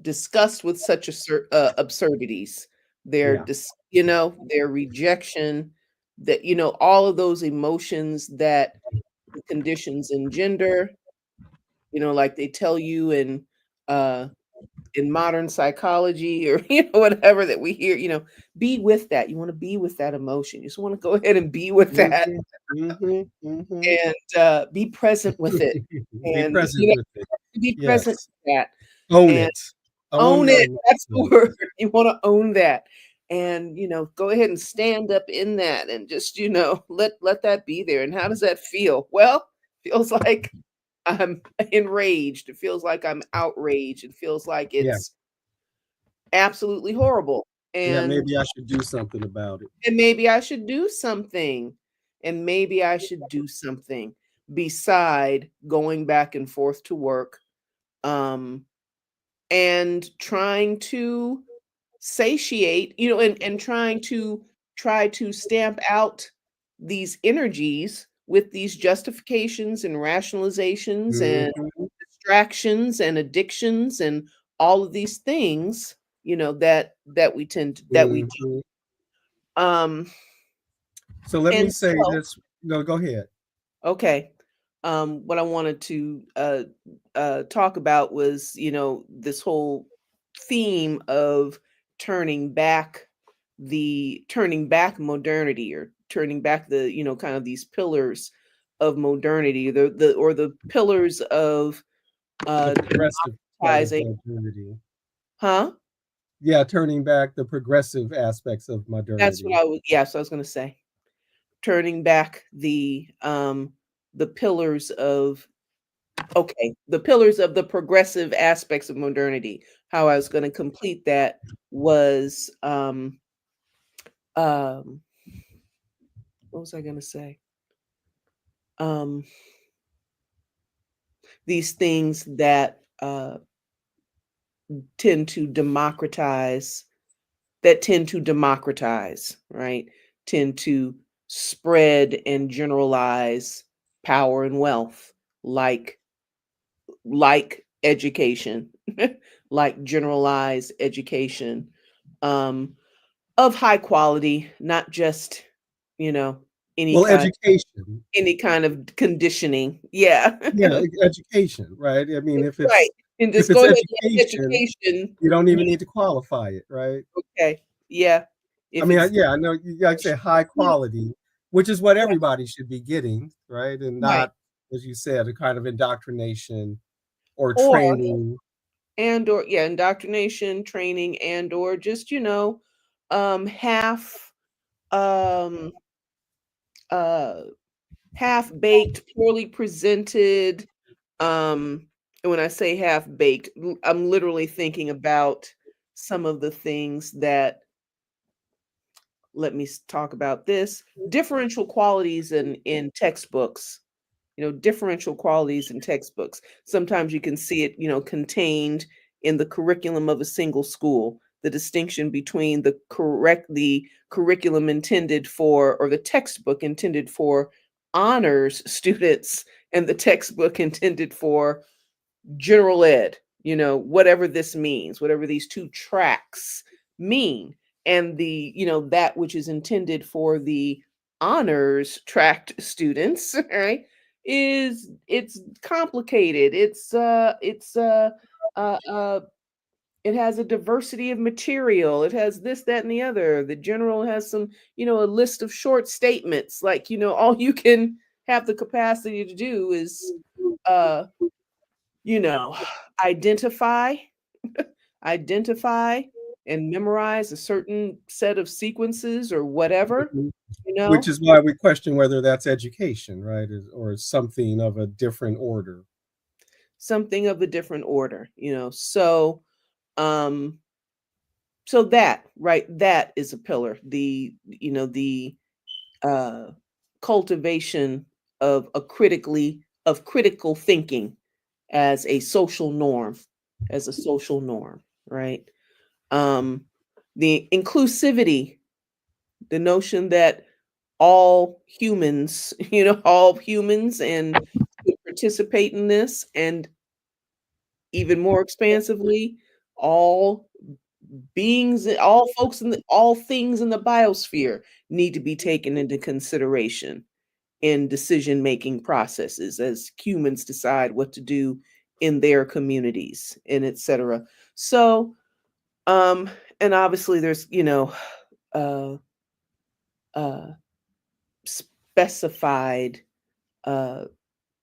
disgust with such absurdities, their their rejection, that all of those emotions that the conditions engender, like they tell you in modern psychology, or whatever that we hear, be with that. You want to be with that emotion. You just want to go ahead and be with that, and be present with it, and be present with that. Own it. Own it. That's the word. You want to own that, and go ahead and stand up in that, and just let that be there. And how does that feel? Well, feels like I'm enraged. It feels like I'm outraged. It feels like it's absolutely horrible. And maybe I should do something about it. And maybe I should do something. And maybe I should do something beside going back and forth to work, and trying to satiate, and try to stamp out these energies with these justifications and rationalizations and distractions and addictions and all of these things, that we tend to, that we do. So let me say this. No, go ahead. Okay. What I wanted to talk about was, this whole theme of turning back modernity, or turning back the, kind of these pillars of modernity, the pillars of the progressive modernity. Huh? Yeah, turning back the progressive aspects of modernity. That's what I was going to say. Turning back the pillars of the progressive aspects of modernity. How I was going to complete that was what was I going to say? These things that tend to democratize, right? Tend to spread and generalize power and wealth, like education, like generalized education, of high quality, not just, any kind of conditioning. Yeah. Yeah, education, right? I mean, if it's right. And just if it's go ahead education, you don't even need to qualify it, right? Okay. Yeah. I mean, I know you gotta say high quality, which is what everybody should be getting, right? And not, as you said, a kind of indoctrination or training. Indoctrination, training, and or just, half um uh half baked, poorly presented. And when I say half baked, I'm literally thinking about some of the things that, let me talk about this, differential qualities in textbooks. Differential qualities in textbooks. Sometimes you can see it, contained in the curriculum of a single school. The distinction between the curriculum intended for, or the textbook intended for honors students, and the textbook intended for general ed, whatever this means, whatever these two tracks mean. And that which is intended for the honors tract students, right, it's complicated. Uh, uh, it has a diversity of material. It has this, that, and the other. The general has some, a list of short statements. Like, all you can have the capacity to do is, uh, you know, identify, identify and memorize a certain set of sequences or whatever, you Which know, is why we question whether that's education, right? Or something of a different order. something of a different order, um, so that, right, that is a pillar. The uh cultivation of critical thinking as a social norm, right? Um, the inclusivity, the notion that all humans, all humans and could participate in this, and even more expansively, all beings, all folks in all things in the biosphere need to be taken into consideration in decision making processes as humans decide what to do in their communities, and etc. So, um, and obviously there's, uh, uh, specified uh,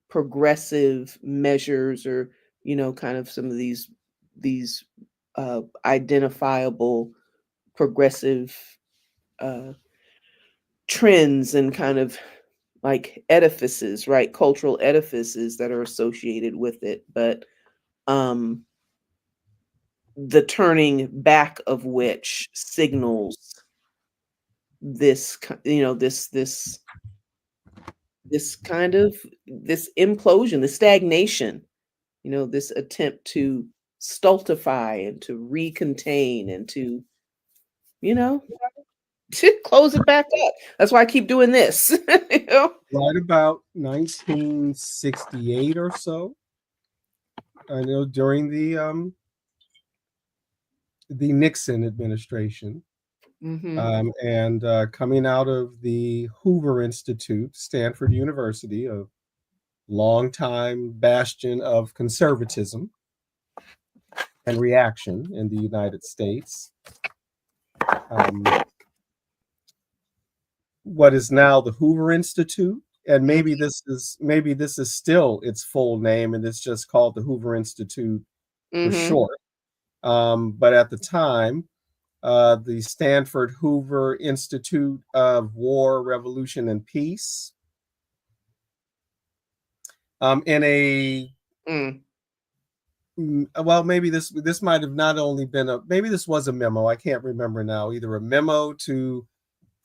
progressive measures, or, kind of some of these identifiable progressive uh, trends, and kind of like edifices, right? Cultural edifices that are associated with it. But um, the turning back of which signals this kind of, this implosion, the stagnation, this attempt to stultify and to recontain and to, you know, to close it back up. That's why I keep doing this. you know? Right about 1968 or so, I know during the Nixon administration, Mm-hmm. and coming out of the Hoover Institute, Stanford University, a longtime bastion of conservatism and reaction in the United States. Um, what is now the Hoover Institute, and maybe this is still its full name, and it's just called the Hoover Institute for Mm-hmm. short. But at the time, the Stanford Hoover Institute of War, Revolution, and Peace, in a Mm. well, maybe this might have not only been maybe this was a memo. I can't remember now. Either a memo to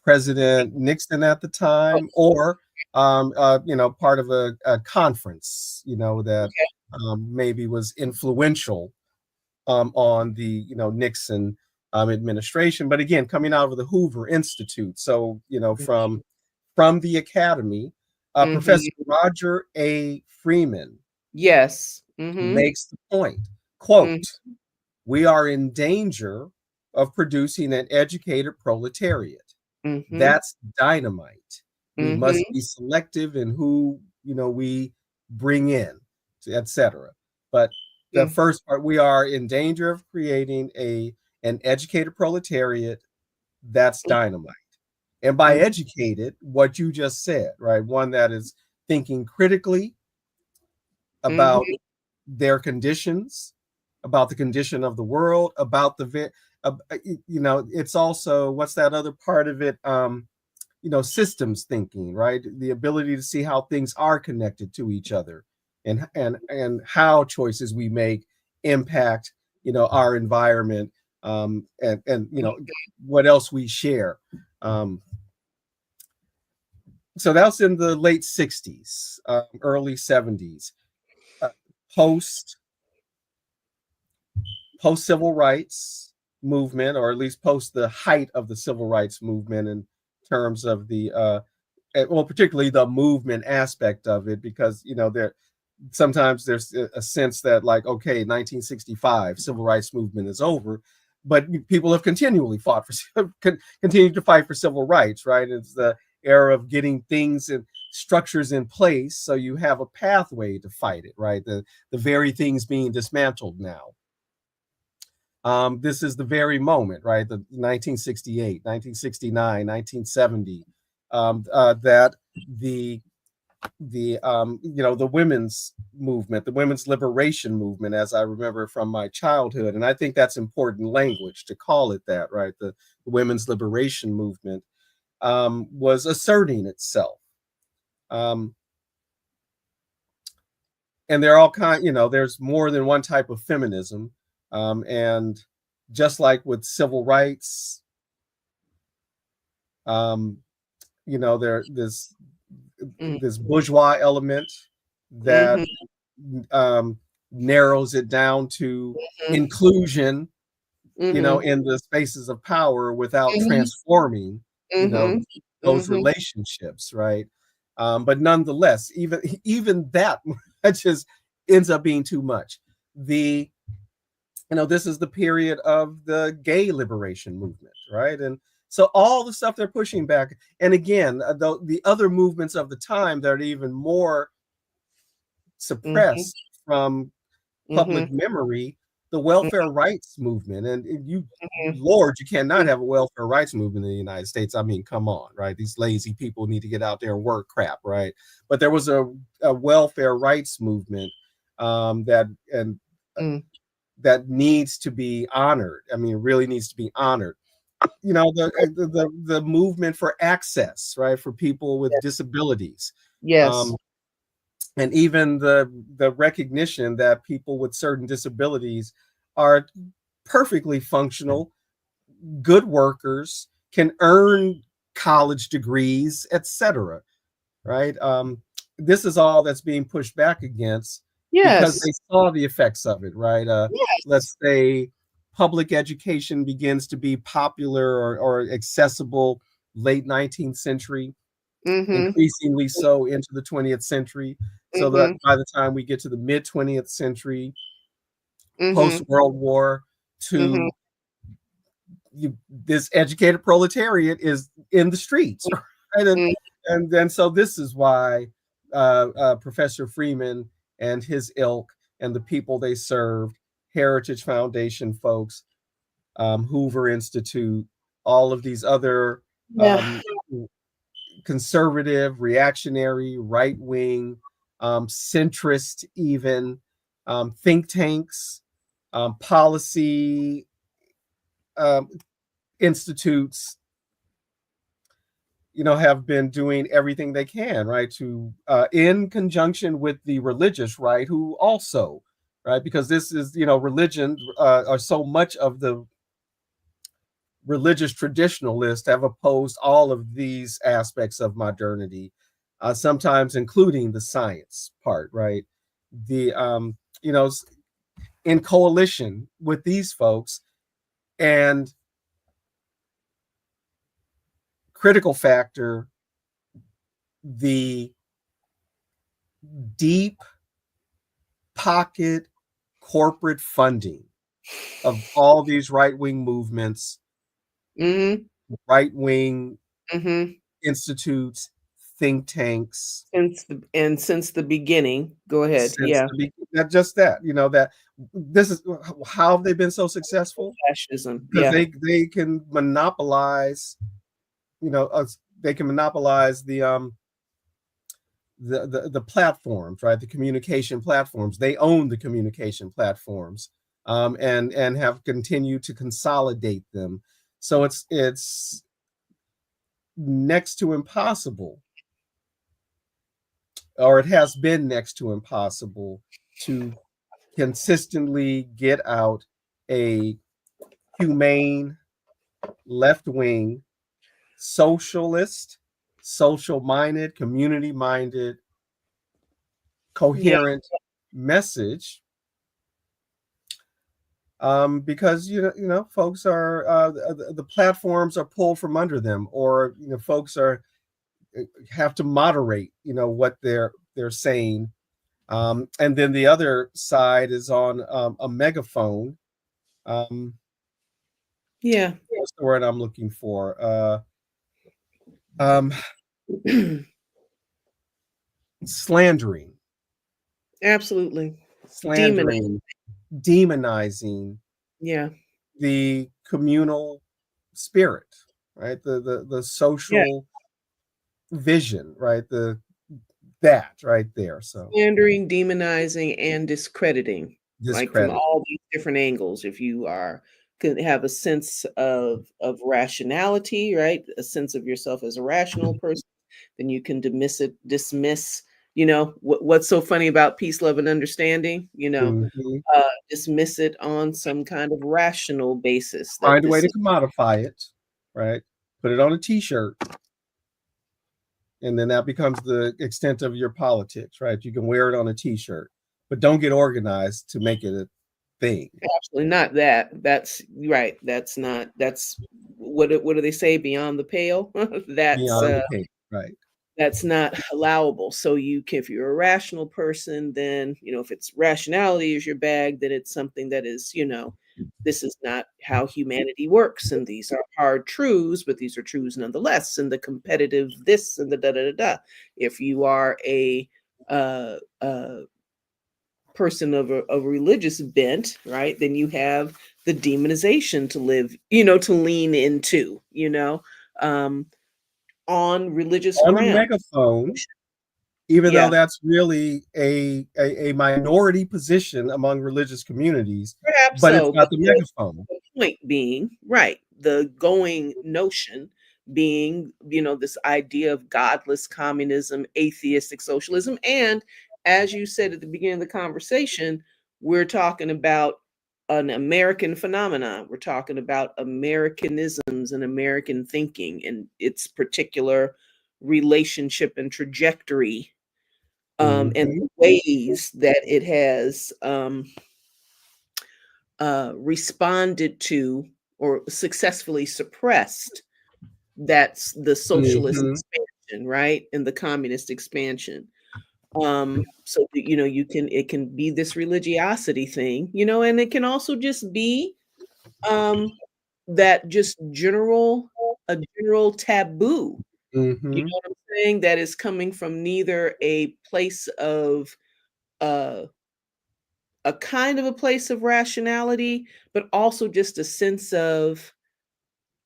President Nixon at the Oh, time, or part of a conference, that okay. maybe was influential on the Nixon administration. But again, coming out of the Hoover Institute, so from the academy, Professor Mm-hmm. Roger A. Freeman Yes. Mm-hmm. makes the point, quote, Mm-hmm. "We are in danger of producing an educated proletariat. Mm-hmm. That's dynamite. We must Mm-hmm. be selective in who we bring in, etc." But the Mm-hmm. first part, we are in danger of creating an educated proletariat. That's dynamite. And by educated, what you just said, right? One that is thinking critically about Mm-hmm. their conditions, about the condition of the world, about it's also, what's that other part of it? Systems thinking, right? The ability to see how things are connected to each other, and how choices we make impact, our environment, and what else we share. So that was in the late 60s, early 70s, uh, post post civil rights movement, or at least post the height of the civil rights movement, in terms of the well, particularly the movement aspect of it, because there sometimes there's a sense that, like, okay, 1965 civil rights movement is over, but people have continually fought for continued to fight for civil rights, right? It's the era of getting things and structures in place so you have a pathway to fight it, right? The very things being dismantled now. This is the very moment, right? The 1968, 1969, 1970, that the women's movement, the women's liberation movement, as I remember from my childhood, and I think that's important language to call it that, right? The women's liberation movement was asserting itself. And they're all there's more than one type of feminism. And just like with civil rights, there this bourgeois element that narrows it down to inclusion, in the spaces of power, without transforming, those relationships, right? But nonetheless, even that just ends up being too much. This is the period of the gay liberation movement, right? And so all the stuff they're pushing back, and again, the other movements of the time that are even more suppressed from public memory, the welfare rights movement. And Lord, you cannot have a welfare rights movement in the United States. I mean, come on, right? These lazy people need to get out there and work, crap, right? But there was a welfare rights movement that needs to be honored. I mean, it really needs to be honored. The movement for access, right, for people with disabilities. Yes. And even the recognition that people with certain disabilities are perfectly functional, good workers, can earn college degrees, etc. Right? This is all that's being pushed back against because Yes. they saw the effects of it, right? Yes. Let's say public education begins to be popular or accessible late 19th century, increasingly so into the 20th century. So that by the time we get to the mid 20th century, post World War II, this educated proletariat is in the streets, right? And then so this is why Professor Freeman and his ilk and the people they served, Heritage Foundation folks, Hoover Institute, all of these other conservative, reactionary, right wing, centrist, even think tanks, policy institutes, have been doing everything they can, right, to in conjunction with the religious right, who also, right, because this is, religion, or so much of the religious traditionalists have opposed all of these aspects of modernity, sometimes including the science part, right? The in coalition with these folks, and critical factor, the deep pocket corporate funding of all these right-wing movements, right-wing institutes, think tanks. Since the beginning, go ahead. Not just that, that this is how have they been so successful? Fascism. Because they can monopolize, they can monopolize the platforms, right? The communication platforms. They own the communication platforms. and have continued to consolidate them. So it's next to impossible, or it has been next to impossible, to consistently get out a humane, left wing, socialist, social minded, community minded, Yeah. coherent message, because folks are the platforms are pulled from under them, or folks are have to moderate what they're saying, and then the other side is on a megaphone. um, Yeah. what's the word I'm looking for? Um, slandering, Absolutely. Demon. slandering, demonizing Yeah. the communal spirit, right? The Yeah. social vision, right? That right there. So Slandering, demonizing, and discrediting, like from discredit. all these different angles. If you are can have a sense of rationality, right? A sense of yourself as a rational person, then you can dismiss, what's so funny about peace, love, and understanding, Mhm. dismiss it on some kind of rational basis that Find a way this to is commodify it, right? Put it on a T-shirt, and then that becomes the extent of your politics, right? You can wear it on a T-shirt, but don't get organized to make it a thing. absolutely not that. That's right. That's what do they say? Beyond the pale. that's Beyond the uh page, right? That's not allowable. So if you're a rational person, then, if it's rationality is your bag, then it's something that is, this is not how humanity works. And these are hard truths, but these are truths nonetheless. And the competitive this and the da da da da. If you are a uh, uh, person of a religious bent, right, then you have the demonization to live, to lean into, um, on religious On the ground. megaphone, even though Yeah. that's really a minority position among religious communities, Perhaps but it's so, but got the the megaphone. point being, right, the going notion being, this idea of godless communism, atheistic socialism, and as you said at the beginning of the conversation, we're talking about an American phenomenon. We're talking about Americanisms and American thinking and its particular relationship and trajectory, and Hmm. the ways that it has responded to or successfully suppressed that's the socialist Hmm. expansion, right? And the communist expansion. So that, it can be this religiosity thing, and it can also just be um that just a general taboo. You Hmm. know what I'm saying? That is coming from neither a place of uh a kind of a place of rationality, but also just a sense of,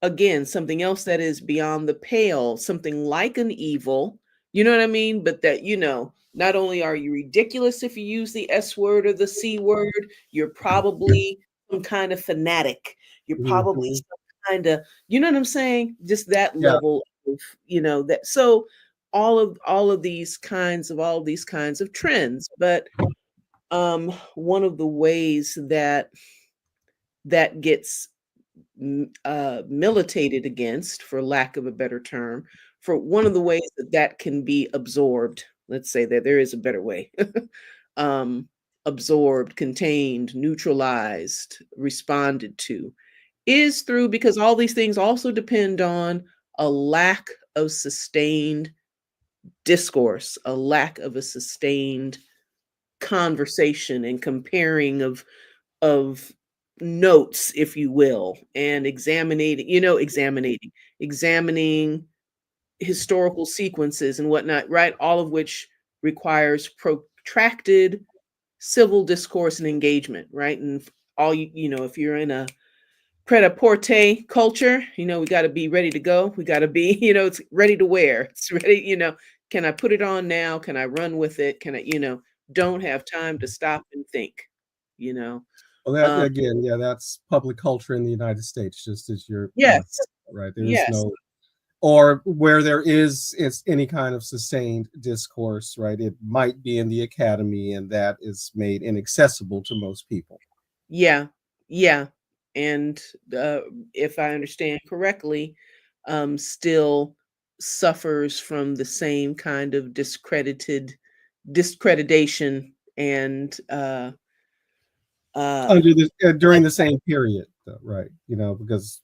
again, something else that is beyond the pale, something like an evil, you know what I mean? But that, not only are you ridiculous if you use the S word or the C word, you're probably some kind of fanatic. You're probably Hmm. some kind of, you know what I'm saying? Just that Yeah. level of, that. So all of these kinds of trends. But one of the ways that gets militated against, for lack of a better term, for one of the ways that can be absorbed. Let's say that there is a better way. um, Absorbed, contained, neutralized, responded to, is through, because all these things also depend on a lack of sustained discourse, a lack of a sustained conversation and comparing of notes, if you will, and examining historical sequences and whatnot, right? All of which requires protracted civil discourse and engagement, right? And all if you're in a pret-a-porter culture, we got to be ready to go. We got to be, it's ready to wear. It's ready, can I put it on now? Can I run with it? Can I, don't have time to stop and think, you know? Well, that again, yeah, that's public culture in the United States, just as you're Yes, right. There is yes, no, or where there is any kind of sustained discourse, right? It might be in the academy, and that is made inaccessible to most people. yeah, yeah, and, uh, if I understand correctly, still suffers from the same kind of discreditation and, uh, Under the during the same period, though, right? Because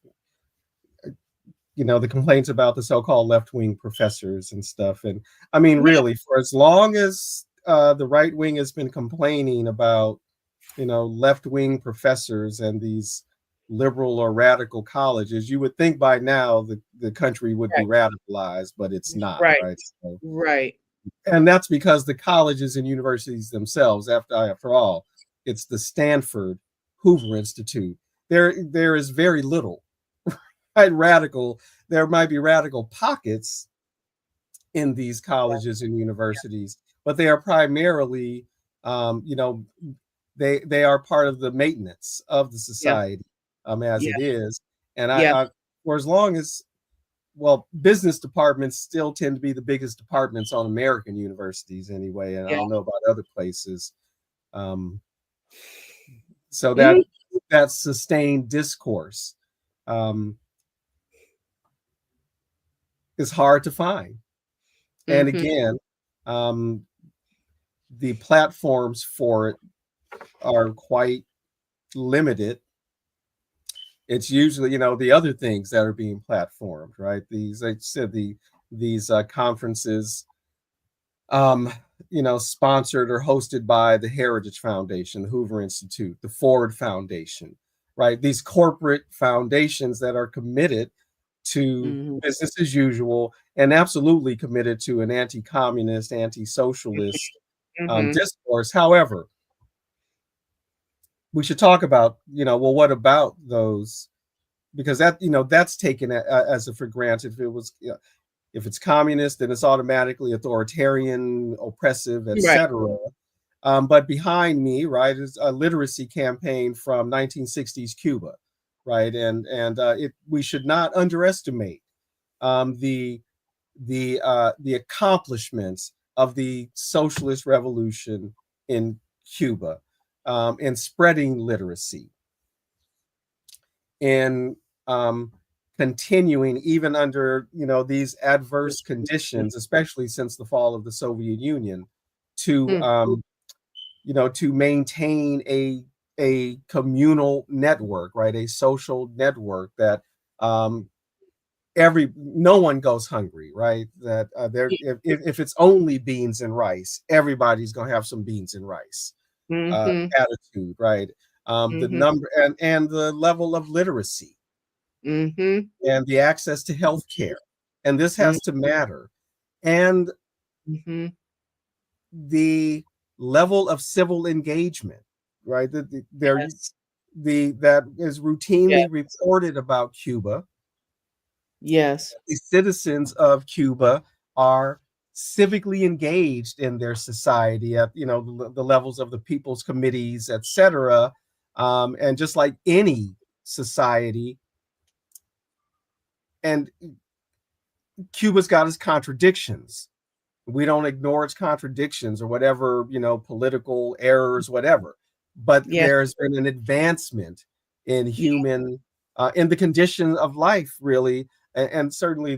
the complaints about the so-called left-wing professors and stuff. And I mean, yeah, really, for as long as the right wing has been complaining about, left-wing professors and these liberal or radical colleges, you would think by now the country would be right, radicalized, but it's not, right, right? So, right, and that's because the colleges and universities themselves, after all, it's the Stanford Hoover Institute. There is very little right radical. There might be radical pockets in these colleges and universities, but they are primarily, you know, they are part of the maintenance of the yeah, society, as yeah, it is. And yeah, for as long as, well, business departments still tend to be the biggest departments on American universities anyway, and I yeah, don't know about other places. Um, so mhm, that sustained discourse um, is hard to find. And mhm, again, um, the platforms for it are quite limited. It's usually, the other things that are being platformed, right? These, like I said, these conferences, um, sponsored or hosted by the Heritage Foundation, the Hoover Institute, the Ford Foundation, right? These corporate foundations that are committed to mhm, business as usual and absolutely committed to an anti-communist, anti-socialist mhm, discourse. However, we should talk about, well, what about those? Because that's taken as a for granted. If it's communist, then it's automatically authoritarian, oppressive, right, etc. But behind me, right, is a literacy campaign from 1960s Cuba, right, and we should not underestimate the the accomplishments of the socialist revolution in Cuba, in spreading literacy, in continuing even under these adverse conditions, especially since the fall of the Soviet Union, to mhm, to maintain a communal network, right, a social network that um, no one goes hungry, right? That there if it's only beans and rice, everybody's gonna have some beans and rice mhm, attitude, right? The mhm, number and the level of literacy mhm, and the access to health care, and this mhm, has to matter, and mhm, the level of civil engagement, right? yes, That is routinely yes, reported about Cuba. yes, The citizens of Cuba are civically engaged in their society at the levels of the people's committees, etc. And just like any society, and Cuba's got its contradictions. We don't ignore its contradictions or whatever, political errors, whatever. But yeah, there's been an advancement in yeah, in the condition of life, really, and certainly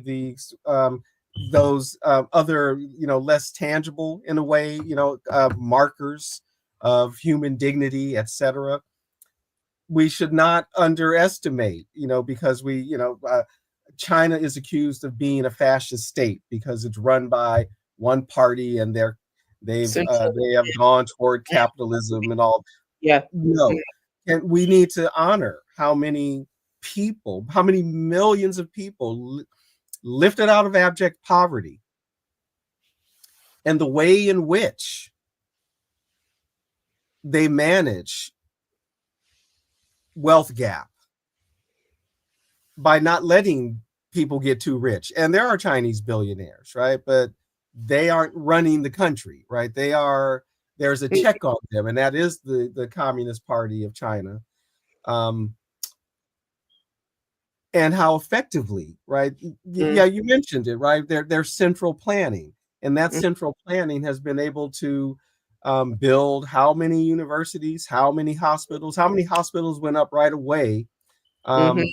those other, less tangible in a way, markers of human dignity, etc. We should not underestimate, because China is accused of being a fascist state because it's run by one party and essentially, they have gone toward capitalism and all. yeah, mhm, No, and we need to honor how many millions of people lifted out of abject poverty, and the way in which they manage wealth gap by not letting people get too rich. And there are Chinese billionaires, right? But they aren't running the country, right? They are there's a check on them, and that is the Communist Party of China. Um, and how effectively, right? Yeah, you mentioned it, right? Their central planning, and that central planning has been able to build how many universities, how many hospitals, how many hospitals went up right away Mhm, um,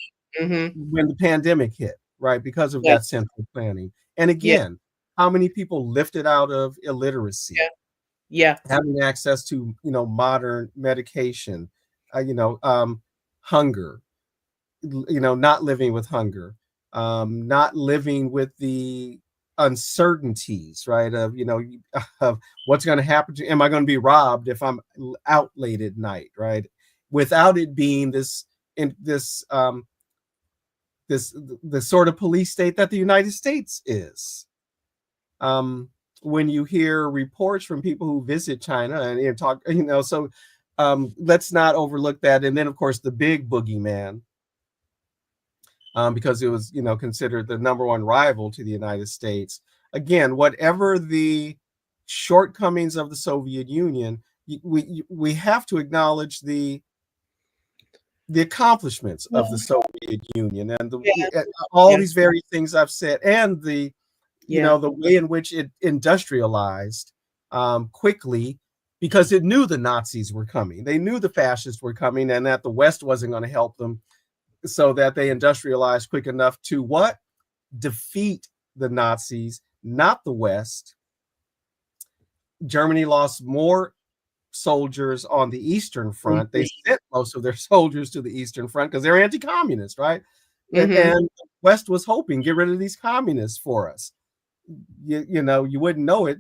mhm. when the pandemic hit, right? Because of that Yes. central planning. And Yeah, again, how many people lifted out of illiteracy, yeah, yeah. having access to modern medication, hunger, not living with hunger, not living with the uncertainties, right? Of of what's going to happen to, am I going to be robbed if I'm out late at night, right? Without it being this the sort of police state that the United States is. Um, when you hear reports from people who visit China and talk, so let's not overlook that. And then, of course, the big boogeyman, because it was, considered the number one rival to the United States. Again, whatever the shortcomings of the Soviet Union, we have to acknowledge the accomplishments of the Soviet Union and Yeah, all yeah, these very things I've said, and yeah. the way in which it industrialized quickly, because it knew the Nazis were coming. They knew the fascists were coming, and that the West wasn't going to help them, so that they industrialized quick enough to what? Defeat the Nazis, not the West. Germany lost more soldiers on the Eastern Front. They Mhm, sent most of their soldiers to the Eastern Front because they're anti-communist, right? mhm. And the West was hoping, get rid of these communists for us. You wouldn't know it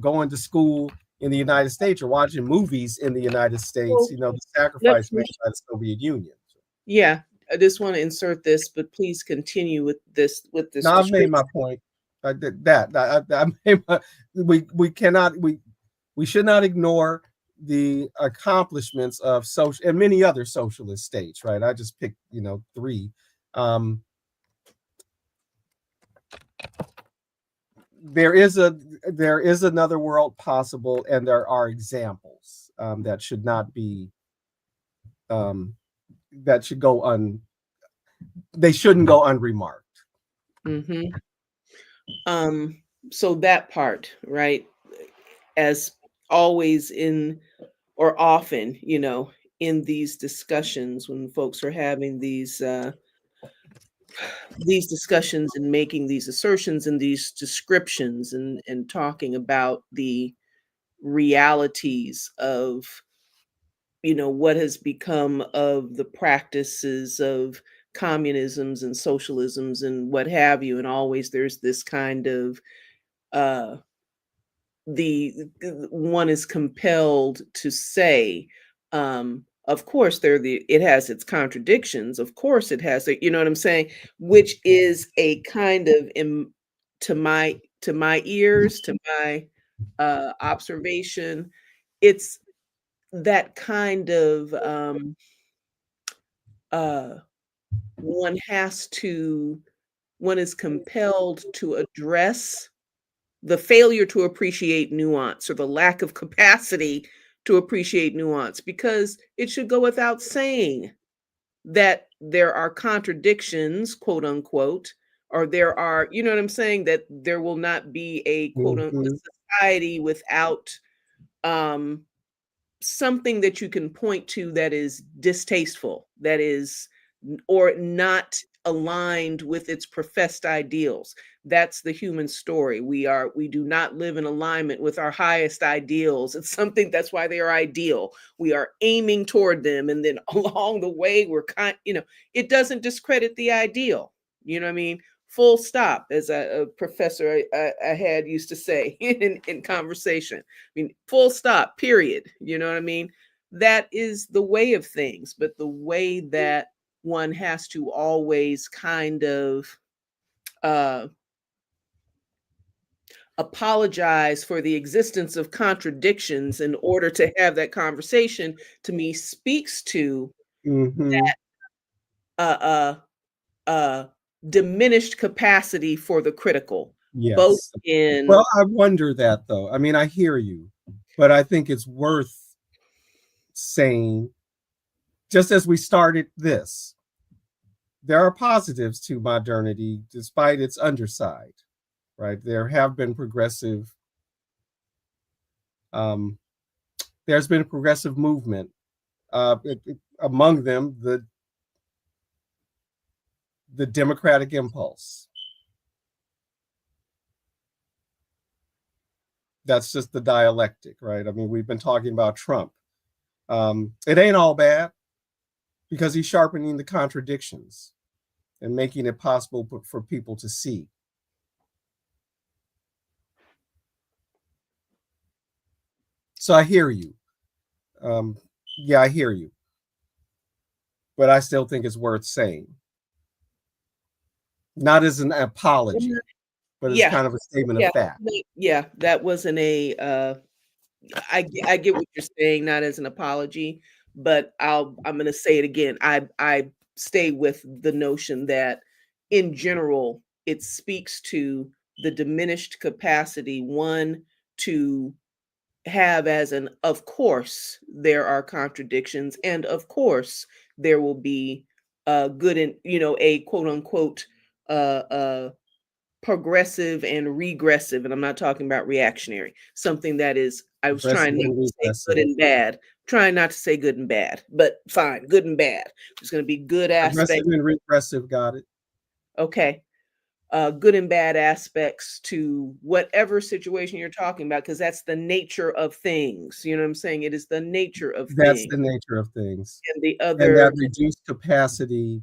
going to school in the United States or watching movies in the United States, So the let sacrifice made me by the Soviet Union. yeah, I just wanna insert this, but please continue with this Now I've made description. my point. I did that. I made my, we cannot we should not ignore the accomplishments of social and many other socialist states, right? I just picked three. Um, there is another world possible, and there are examples that should not be um, that should go they shouldn't go unremarked. Mhm. So that part, right? As always in or often, in these discussions when folks are having these discussions and making these assertions and these descriptions and talking about the realities of what has become of the practices of communisms and socialisms and what have you, and always there's this kind of uh one is compelled to say, of course it has its contradictions, of course it has you know what I'm saying, which is a kind of to my ears, to my observation, it's that kind of uh one has to one is compelled to address the failure to appreciate nuance or the lack of capacity to appreciate nuance, because it should go without saying that there are contradictions, quote unquote, or there are, you know what I'm saying, that there will not be a quote unquote Mhm. society without um something that you can point to that is distasteful, that is or not aligned with its professed ideals. That's the human story. We do not live in alignment with our highest ideals. It's something that's why they are ideal. We are aiming toward them, and then along the way we're it doesn't discredit the ideal. You know what I mean? Full stop, as a professor I had used to say in conversation. I mean, full stop, period. You know what I mean? That is the way of things, but the way that one has to always kind of uh, apologize for the existence of contradictions in order to have that conversation, to me, speaks to Mhm. uh, uh, diminished capacity for the critical, both Yes. in Well, I wonder that though. I mean, I hear you. But I think it's worth saying, just as we started this, there are positives to modernity despite its underside, right? There have been progressive, um, there's been a progressive movement. Among them, the democratic impulse. That's just the dialectic, right? I mean, we've been talking about Trump. It ain't all bad because he's sharpening the contradictions and making it possible for people to see. So I hear you. Yeah, I hear you. But I still think it's worth saying. Not as an apology, but as Yeah, kind of a statement of yeah, fact. yeah. That wasn't a. I get what you're saying, not as an apology, but I'm going to say it again. I stay with the notion that, in general, it speaks to the diminished capacity, one, to have as an, of course there are contradictions, and of course there will be good and, a quote unquote uh progressive and regressive, and I'm not talking about reactionary, something that is, I was Progressive trying not and to say good regressive. and bad, trying not to say good and bad, but fine, good and bad. There's going to be good Progressive aspects. and regressive, got it. Okay. Good and bad aspects to whatever situation you're talking about, because that's the nature of things. You know what I'm saying? It is the nature of That's things. the nature of things. And the And that other, reduced capacity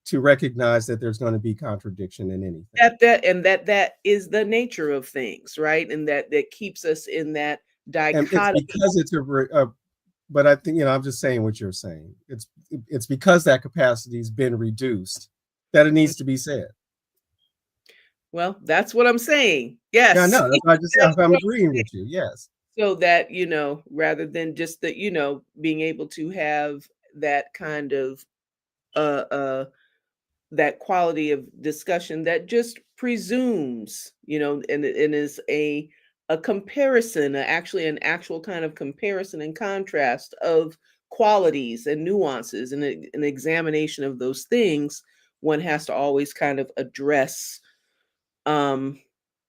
to recognize that there's going to be contradiction in anything. that is the nature of things, right? And that keeps us in that And it's dichotomy. because it's but I think, I'm just saying what you're saying. It's because that capacity's been reduced that it needs to be said. Well, that's what I'm saying. Yeah, Yes. no, that's why I just That's I'm what agreeing with you. Yes. So that, rather than just that, being able to have that kind of uh uh that quality of discussion that just presumes, and is a comparison, actually an actual kind of comparison and contrast of qualities and nuances, and an examination of those things. One has to always kind of address um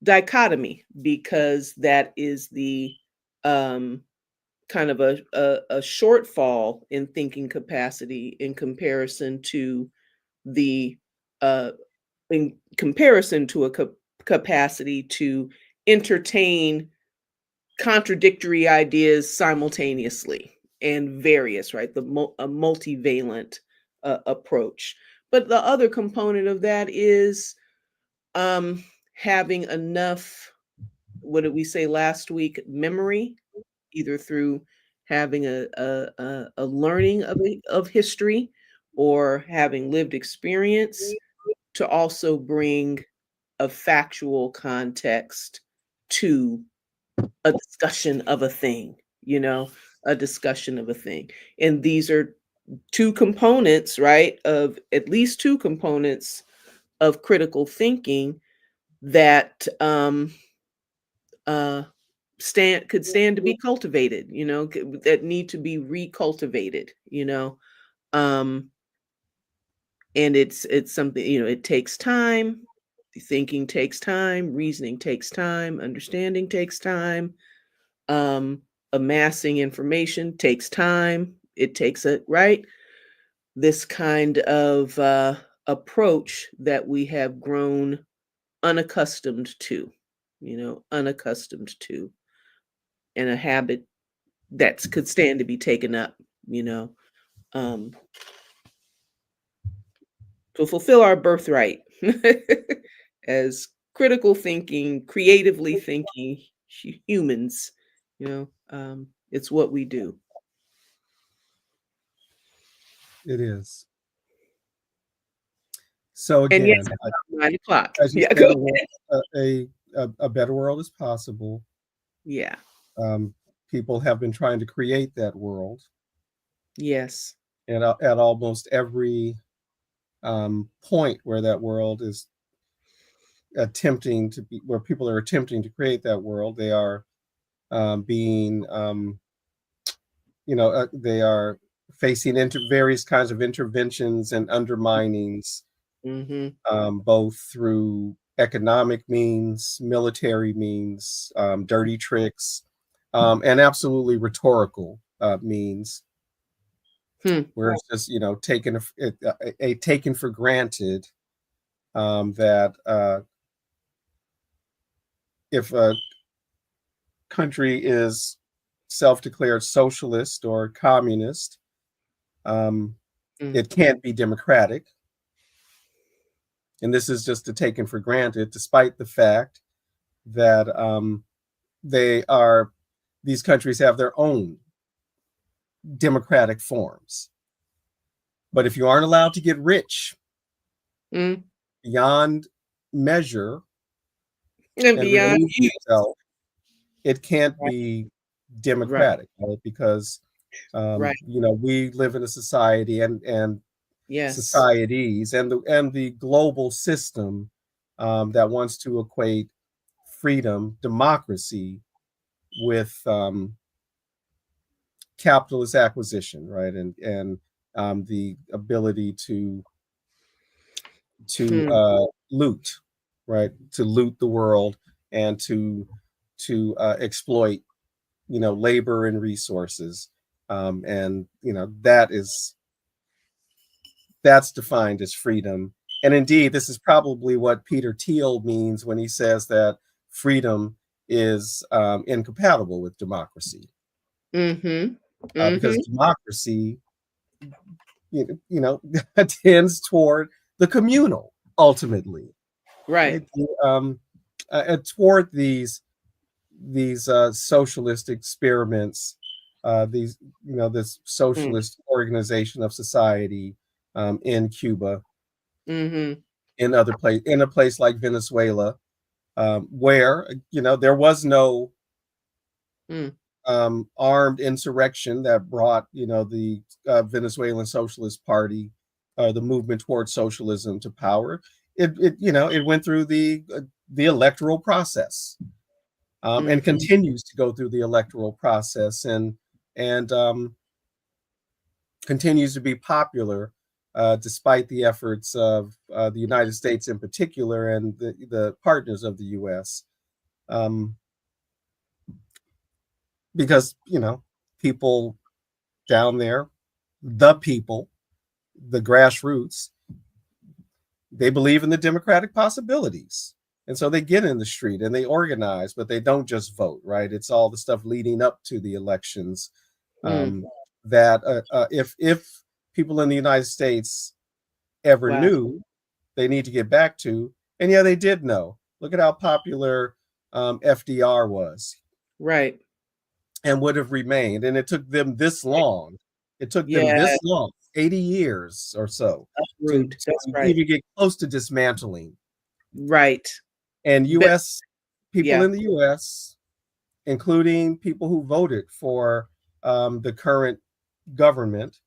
dichotomy, because that is the um kind of a shortfall in thinking capacity in comparison to the uh a capacity to entertain contradictory ideas simultaneously and various, right? A multivalent approach. But the other component of that is um having enough, what did we say last week, memory, either through having a learning of history, or having lived experience, to also bring a factual context to a discussion of a thing, a discussion of a thing. And these are two components, right? Of at least two components of critical thinking that uh could stand to be cultivated, that need to be recultivated, um and it's something, it takes time. Thinking takes time, reasoning takes time, understanding takes time, um amassing information takes time. It takes a right this kind of approach that we have grown unaccustomed to, unaccustomed to, and a habit that could stand to be taken up, you know, um, to fulfill our birthright as critical thinking, creatively thinking humans. It's what we do. It is. So And yes, again, it's about 9 o'clock. as you Yeah, said, go ahead. a better world is possible. Yeah. Um, People have been trying to create that world, Yes. and at almost every point where that world is attempting to be, where people are attempting to create that world, they are being, they are facing various kinds of interventions and underminings, Mhm. both through economic means, military means, dirty tricks, and absolutely rhetorical means, Hmm. where it's just taken for granted that if a country is self-declared socialist or communist, um, Mm. it can't be democratic. And this is just a taken for granted, despite the fact that they are these countries have their own democratic forms. But if you aren't allowed to get rich Mm. beyond measure And and beyond remove you. yourself, it can't Right. be Right. democratic, right? Because Right. we live in a society and Yes. societies and the global system that wants to equate freedom, democracy with capitalist acquisition, right? And the ability to Hmm. loot, right? To loot the world and to exploit, labor and resources, and that's defined as freedom. And indeed, this is probably what Peter Thiel means when he says that freedom is incompatible with democracy, Mhm. because Mhm. democracy, tends toward the communal ultimately, Right. right? Toward these socialist experiments, these this Mm. socialist organization of society in Cuba, Mhm. in a place like Venezuela, where there was no Mm. armed insurrection that brought the Venezuelan Socialist Party, the movement towards socialism, to power. It went through the electoral process, and Mhm. continues to go through the electoral process, and continues to be popular, despite the efforts of the United States in particular and the partners of the U.S. Um, because people down there, the people, the grassroots, they believe in the democratic possibilities. And so they get in the street and they organize, but they don't just vote, right? It's all the stuff leading up to the elections, Mm. that if people in the United States ever Wow. knew, they need to get back to. And yeah, they did know. Look at how popular FDR was Right. and would have remained. And it took them this long. It took them Yeah. this long, 80 years or so, to, Uproot. to That's right. even get close to dismantling. Right. And But US people yeah. in the US, including people who voted for the current government,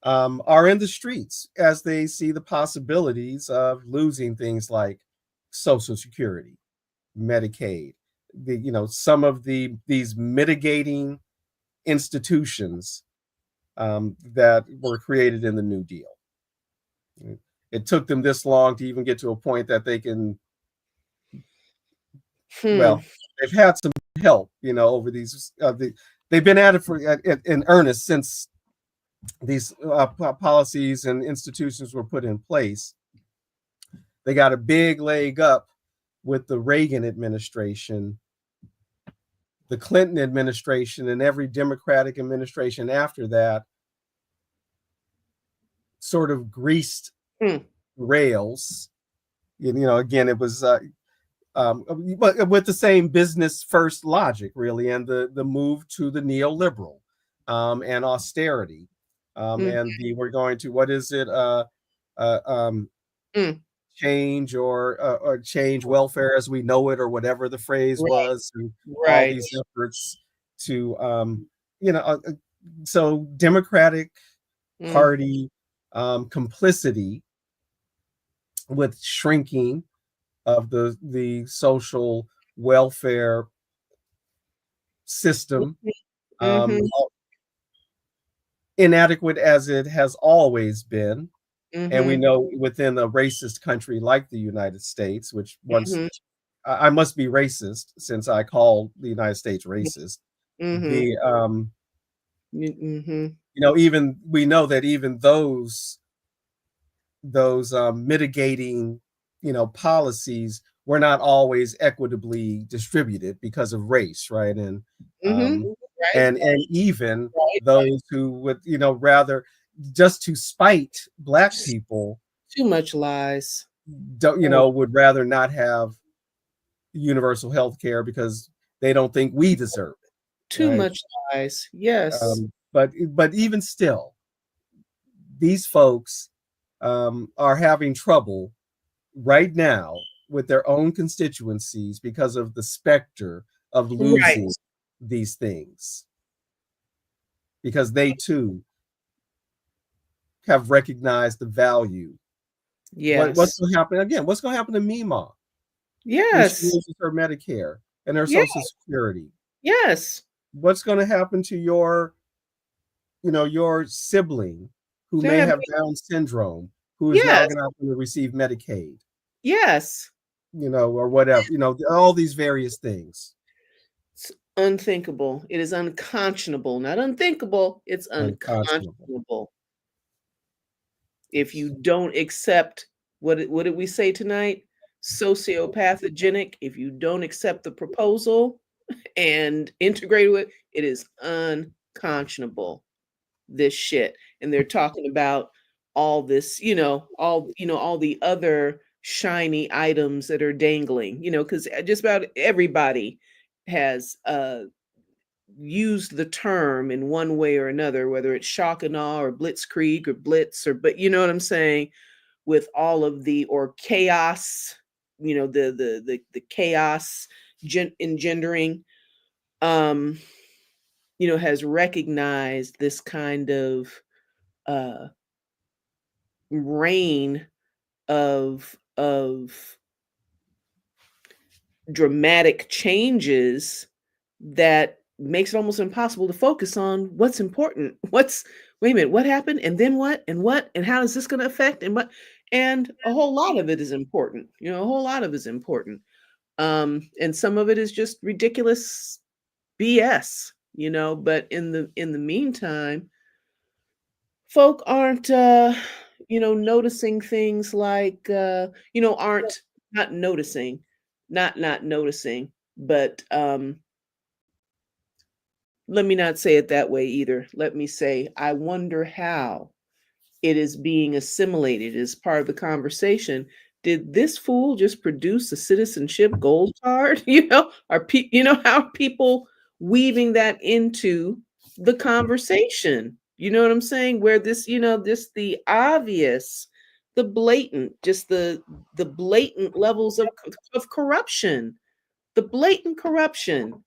are in the streets as they see the possibilities of losing things like Social Security, Medicaid, some of these mitigating institutions that were created in the New Deal. It took them this long to even get to a point that they can, Hmm. well, they've had some help, over they've been at it in earnest since these policies and institutions were put in place. They got a big leg up with the Reagan administration, the Clinton administration, and every Democratic administration after that sort of greased Hmm. rails. Again, it was but with the same business first logic, really, and the move to the neoliberal, and austerity, Mm. and we're going to, what is it, uh, um, Mm. or change welfare as we know it, or whatever the phrase Right. was, and all Right. these efforts to, you know, uh, uh, so Democratic Mm. Party complicity with shrinking of the social welfare system, Mhm. um, inadequate as it has always been. And we Mhm. know within a racist country like the United States, which once Mhm. I must be racist since I call the United States racist. Mhm. The Mhm. even we know that even those mitigating policies were not always equitably distributed because of race, right? Mhm. Um, Right. and even Right. those who would rather just to spite black S- people Too much lies. don't Oh, would rather not have universal health care because they don't think we deserve it, too right? much lies. Yes. But even still, these folks are having trouble right now with their own constituencies because of the specter of Right. losing these things, because they too have recognized the value. What's Yes. going to happen again? What's going to happen to Mima when she Yes. loses her Medicare and her Yeah. Social Security? Yes. What's going to happen to your sibling who They're may having. have Down syndrome, who is now Yes. going to receive Medicaid, Yes. or whatever, all these various things. It's unthinkable. It is unconscionable. Not unthinkable. It's Unconscionable. unconscionable. If you don't accept what did we say tonight? Sociopathogenic. If you don't accept the proposal and integrate with it is unconscionable. This shit. And they're talking about all this, all the other shiny items that are dangling, because just about everybody has used the term in one way or another, whether it's shock and awe or blitzkrieg or blitz, or but you know what I'm saying, with all of the or chaos, the chaos engendering, um, has recognized this kind of uh reign of dramatic changes that makes it almost impossible to focus on what's important. What's Wait a minute, what happened? And then what? And what? And how is this going to affect? And what? And a whole lot of it is important. A whole lot of it is important. And some of it is just ridiculous BS, but in the meantime, folk aren't noticing things like aren't not noticing, not noticing, but let me not say it that way either. Let me say, I wonder how it is being assimilated as part of the conversation. Did this fool just produce a citizenship gold card? How are people weaving that into the conversation? You know what I'm saying? Where this, this the obvious, the blatant, just the blatant levels of corruption, the blatant corruption.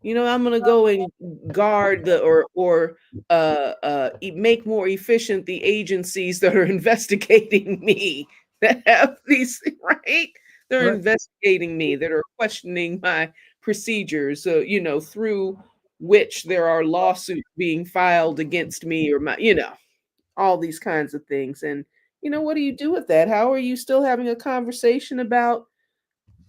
I'm gonna go and guard the or make more efficient the agencies that are investigating me, that have these right. They're Right. investigating me, that are questioning my procedures. So through which there are lawsuits being filed against me or my all these kinds of things. And what do you do with that? How are you still having a conversation about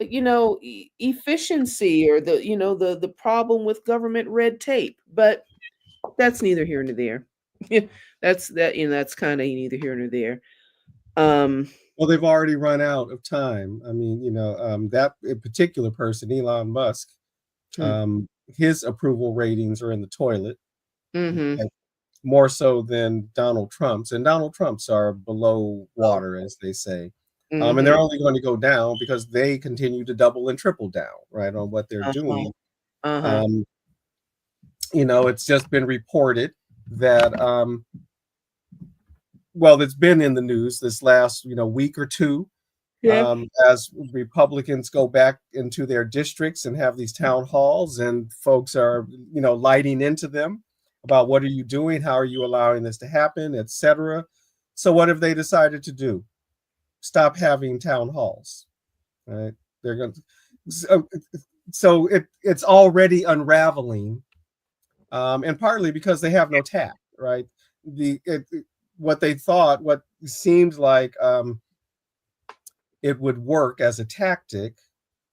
efficiency, or the problem with government red tape? But that's neither here nor there. Yeah, that's kind of neither here nor there. um Well, they've already run out of time. I mean, that particular person, Elon Musk, hmm, his approval ratings are in the toilet, mm-hmm. like, more so than Donald Trump's. And Donald Trump's are below Oh, water, as they say. And they're mm-hmm. only going to go down because they continue to double and triple down, right, on what they're Uh-huh. doing. Uh-huh. Um, it's just been reported that, well, it's been in the news this last, week or two, Yeah. as Republicans go back into their districts and have these town halls, and folks are, lighting into them about what are you doing, how are you allowing this to happen, etc. So what have they decided to do? Stop having town halls, right? They're going to. So so it's already unraveling, and partly because they have no tact, right? What they thought, what seemed like it would work as a tactic,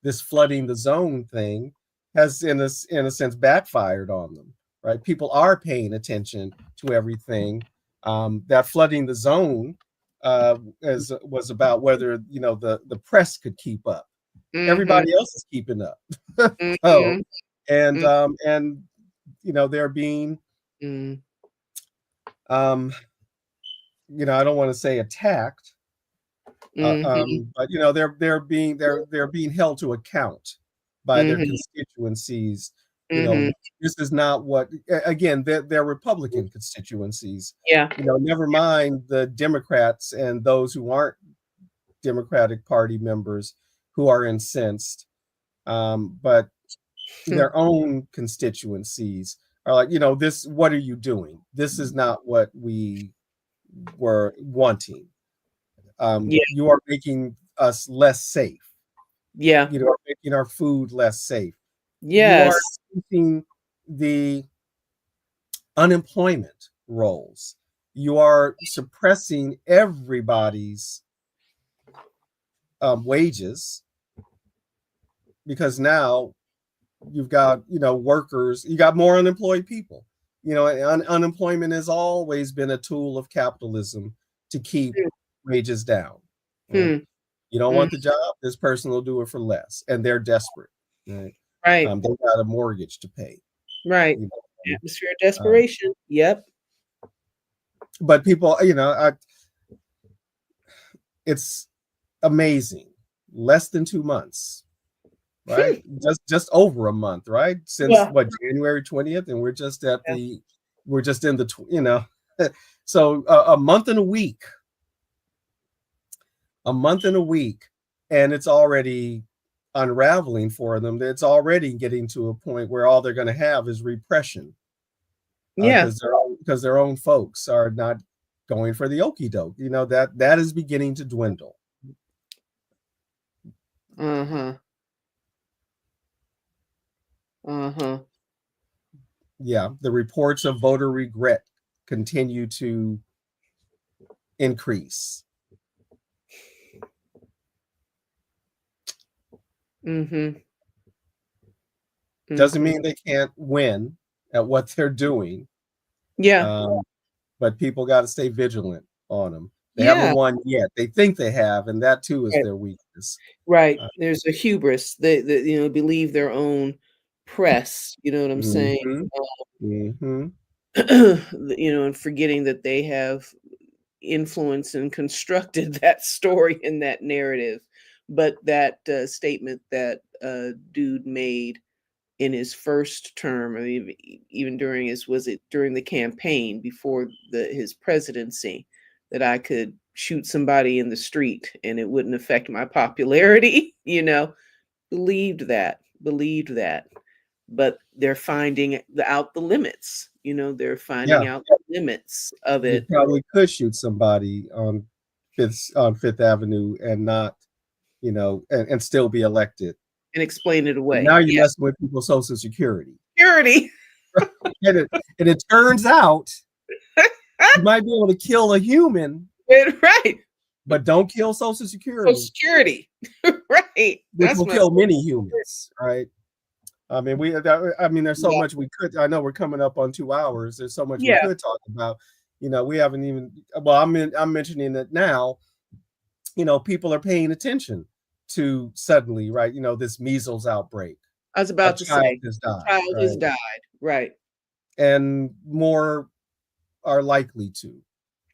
this flooding the zone thing, has in a sense backfired on them, right? People are paying attention to everything. That flooding the zone was about whether the press could keep up. Mhm. Everybody else is keeping up. So Mhm. and Mm, they're being mm, um, I don't want to say attacked, mhm. but they're being held to account by their Mhm. constituencies. Mhm. This is not what, again, they're Republican constituencies. Yeah. Never mind the Democrats and those who aren't Democratic Party members who are incensed, but their own constituencies are like, this. What are you doing? This is not what we were wanting. Yeah. You are making us less safe. Yeah. Making our food less safe. You are Yes. increasing the unemployment rolls. You are suppressing everybody's wages, because now you've got workers. You got more unemployed people. Unemployment has always been a tool of capitalism to keep wages down. Right? Hmm. You don't Mm. want the job, this person will do it for less, and they're desperate. Right? Right. They got a mortgage to pay. Right. You know, Atmosphere of um, desperation. Yep. but people, it's amazing. Less than 2 months, right? Hmm. Just over a month, right? Since Yeah. what, January 20th, and we're just in the so a month and a week, and it's already unraveling for them. It's already getting to a point where all they're going to have is repression, Yeah. because their own folks are not going for the okie doke. That is beginning to dwindle. Uh-huh. Uh-huh. Yeah, the reports of voter regret continue to increase. Mhm. Doesn't Mhm. mean they can't win at what they're doing, Yeah. um, but people got to stay vigilant on them. They haven't Yeah. won yet. They think they have, and that too is Right. their weakness. Right. Uh, There's a hubris. They believe their own press, you know what I'm saying? mhm, mhm. And forgetting that they have influenced and constructed that story and that narrative. But that statement that dude made in his first term, I mean, even during was it during the campaign before his presidency, that I could shoot somebody in the street and it wouldn't affect my popularity, believed that. But they're finding out the limits, they're Yeah, finding out the limits of you it probably could shoot somebody on Fifth Avenue and not, and still be elected. and explain it But away. now you're Yeah. messing with people's Social Security, Security. and it turns out you might be able to kill a human, Right. but don't kill Social Social Security, Security. Right. which That's will my kill Social many Security. humans, right? There's so Yeah. much we could. I know we're coming up on 2 hours. There's so much we Yeah. could talk about. We haven't even. Well, I'm mentioning it now. People are paying attention to suddenly, right? This measles outbreak. I was A about to child say, has a died, child has right? died. Right. And more are likely to.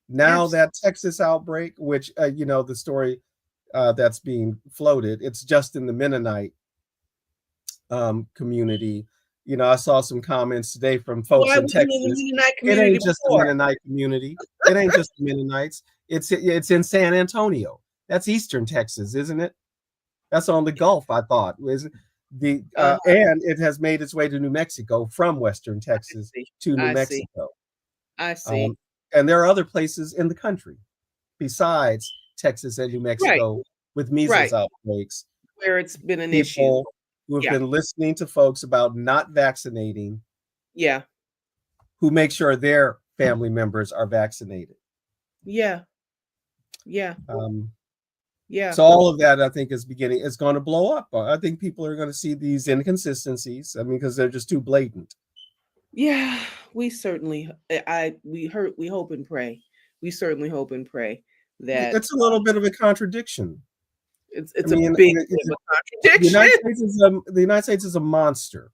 Now Absolutely. that Texas outbreak, which the story that's being floated, it's just in the Mennonite community. I saw some comments today from Well, folks I in wasn't in the Texas. Mennonite It community ain't just the before. Mennonite community. It ain't just the Mennonites. It's in San Antonio. That's Eastern Texas, isn't it? That's on the Gulf. I thought was the Uh, and it has made its way to New Mexico from Western Texas see. to New I see. Mexico. I Um, see. and there are other places in the country besides Texas and New Right. Mexico with measles Right. outbreaks. Where it's been an issue. People who have Yeah. been listening to folks about not vaccinating, Yeah. who make sure their family members are vaccinated. Yeah. Yeah. Um, Yeah. so all of that, I think, is going to blow up. I think people are going to see these inconsistencies. I mean, because they're just too blatant. Yeah, we certainly we hope and pray. We certainly hope and pray that It's a little bit of a contradiction. I it's a mean, big bit of a contradiction. The United States is a monster.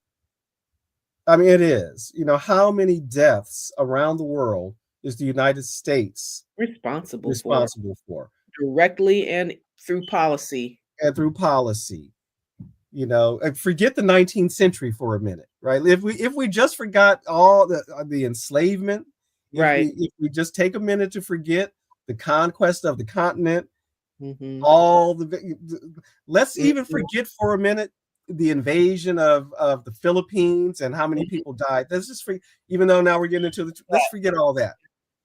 I mean, it is. You know, how many deaths around the world is the United States Responsible for responsible for? directly and through policy. And through policy, you know, forget the 19th century for a minute, right? If we just forgot all the enslavement, Right. if we just take a minute to forget the conquest of the continent, Hmm. all the let's even Hmm. forget for a minute the invasion of the Philippines and how many people died. Let's just even though now we're getting into let's forget all that.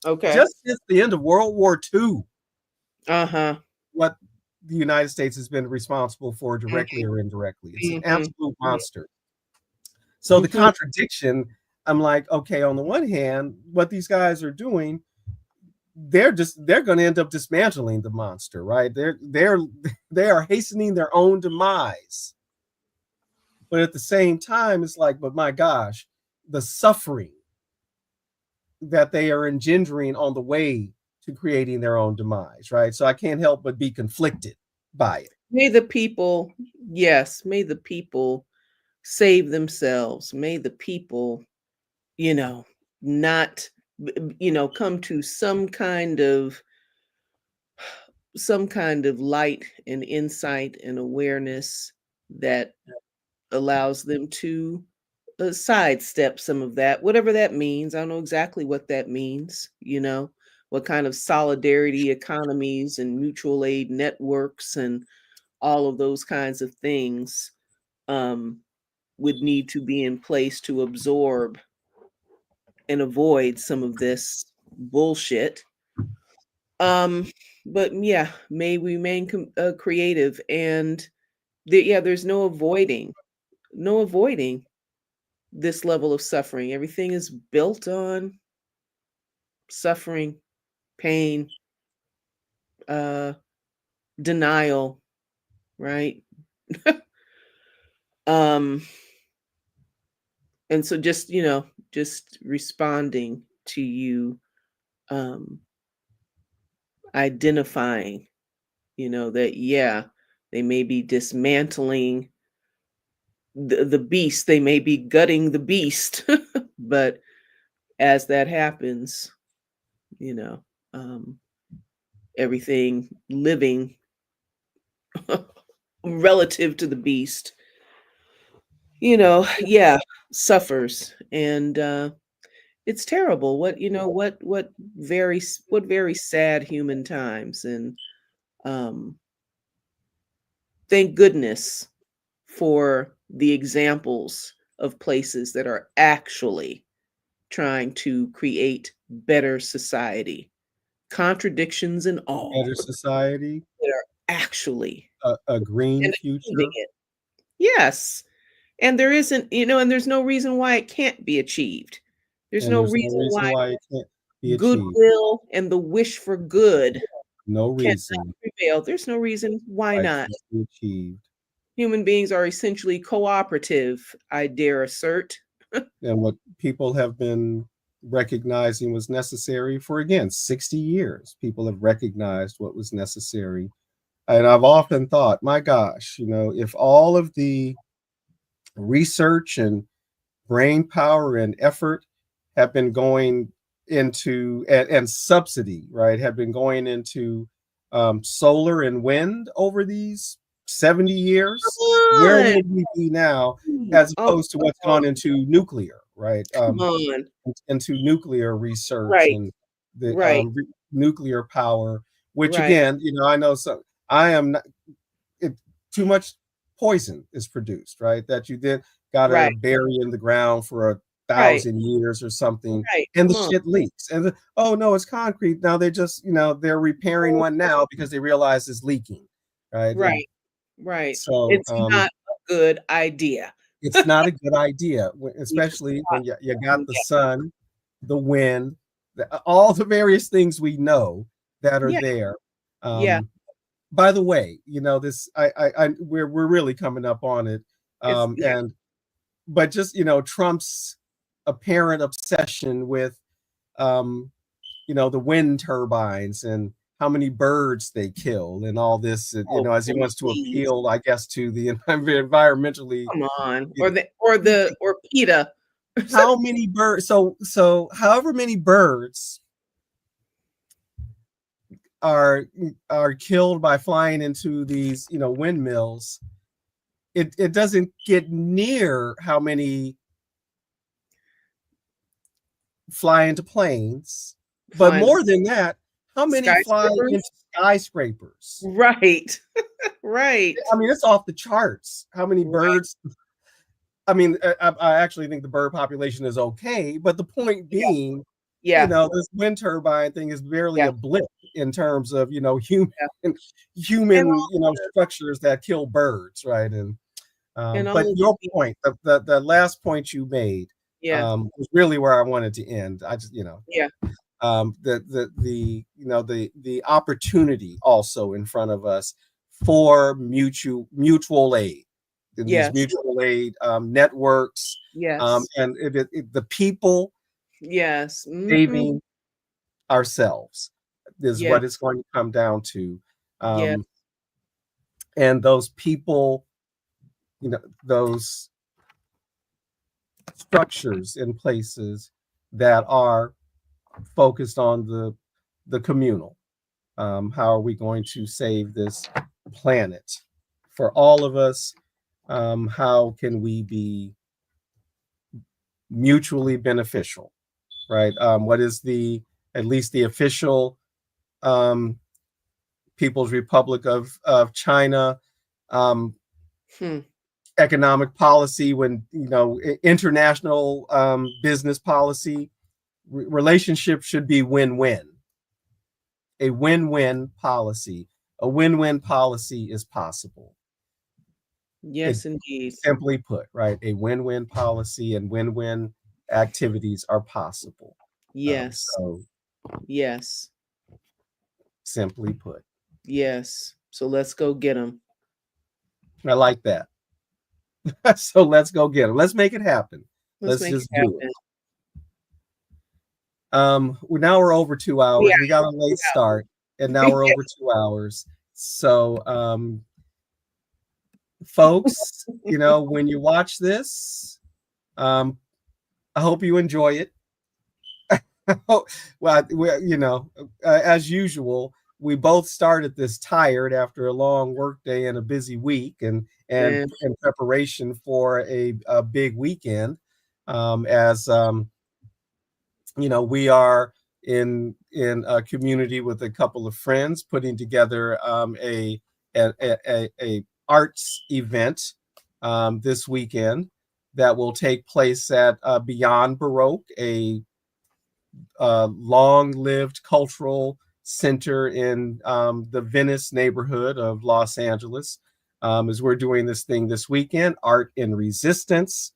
Okay. Just since the end of World War II, Uh-huh. what the United States has been responsible for directly or indirectly. It's an Hmm. absolute monster. So the Hmm. contradiction, I'm like, okay, on the one hand, what these guys are doing, they're going to end up dismantling the monster, right? They are hastening their own demise. But at the same time, it's like, but my gosh, the suffering that they are engendering on the way to creating their own demise, right? So I can't help but be conflicted by it. May the people, yes, may the people save themselves. May the people, you know, not, come to some kind of light and insight and awareness that allows them to sidestep some of that, whatever that means. I don't know exactly what that means, what kind of solidarity economies and mutual aid networks and all of those kinds of things um, would need to be in place to absorb and avoid some of this bullshit. Um, but yeah, may we remain creative and there's no avoiding this level of suffering. Everything is built on suffering, pain, uh, denial, right? um, and so just responding to you, um, identifying, that yeah, they may be dismantling the beast, they may be gutting the beast, but as that happens, you know, um, everything living relative to the beast, yeah, suffers. And it's terrible. What very sad human times. And um, thank goodness for the examples of places that are actually trying to create better society, contradictions and A all, better society, that are actually a green and achieving future, it. Yes. And there isn't, and there's no reason why it can't be achieved. There's and no there's no reason reason why why it can't be achieved. goodwill and the wish for good No cannot reason prevail. There's no reason why why it not. can't be achieved. Human beings are essentially cooperative, I dare assert. And what people have been recognizing was necessary for, again, 60 years. People have recognized what was necessary. And I've often thought, my gosh, if all of the research and brain power and effort have been going into and subsidy, right, have been going into solar and wind over these 70 years, Come where on. would we be now as Oh, opposed to what's gone into nuclear, right? come on. Into nuclear research Right, and the right, nuclear power, which right, again, I know, so I am not, it, too much poison is produced, right? That you then got to right, bury in the ground for a right, 1,000 years or something, right. and the Come on. shit leaks. And oh no, it's concrete. Now they just, they're repairing one now because they realize it's leaking, right? And Right, right. so, It's not good idea. It's not a good idea, It's especially not. when you got the Yeah. sun, the wind, all the various things we know that are Yeah. there. Yeah. By the way, this we're really coming up on it, Yeah. and but just Trump's apparent obsession with um, the wind turbines and how many birds they kill and all this, Oh, as he wants to please. appeal, I guess, to the environmentally, Come on. you know, Or PETA. how many birds, so however many birds are killed by flying into these, windmills, it doesn't get near how many fly into planes, but Flying more than that, how many fly into skyscrapers. skyscrapers? Right. Right. I mean, it's off the charts. How many Right. birds? I mean, I actually think the bird population is okay, but the point Yeah. being, Yeah. this wind turbine thing is barely Yeah. a blip in terms of, human, Yeah. And human, structures that kill birds, right? And and but all of the your people. point, the last point you made, Yeah. was really where I wanted to end. I just, Yeah. the opportunity also in front of us for mutual aid in these Yes. mutual aid networks, Yes. and the people Yes. Mhm. saving ourselves is Yeah. what it's going to come down to, Yeah. um, and those people, those structures in places that are focused on the communal. How are we going to save this planet for all of us? How can we be mutually beneficial, right? What is at least the official um, People's Republic of China Hmm. economic policy, when international business policy? Relationships should be win-win. A win-win policy. A win-win policy is possible. It Yes, indeed. simply put, right? A win-win policy and win-win activities are possible. Yes. So Yes. simply put, Yes. So let's go get them. I like that. So let's go get them. Let's make it happen. Let's Let's make it just do it. happen. Now we're over 2 hours. Yeah. We got a late start, and now we're over 2 hours. So, folks, when you watch this, I hope you enjoy it. Well, as usual, we both started this tired after a long work day and a busy week, and Yeah. in preparation for a big weekend. As we are in a community with a couple of friends putting together a arts event this weekend that will take place at Beyond Baroque, a long-lived cultural center in the Venice neighborhood of Los Angeles. As we're doing this thing this weekend, Art in Resistance,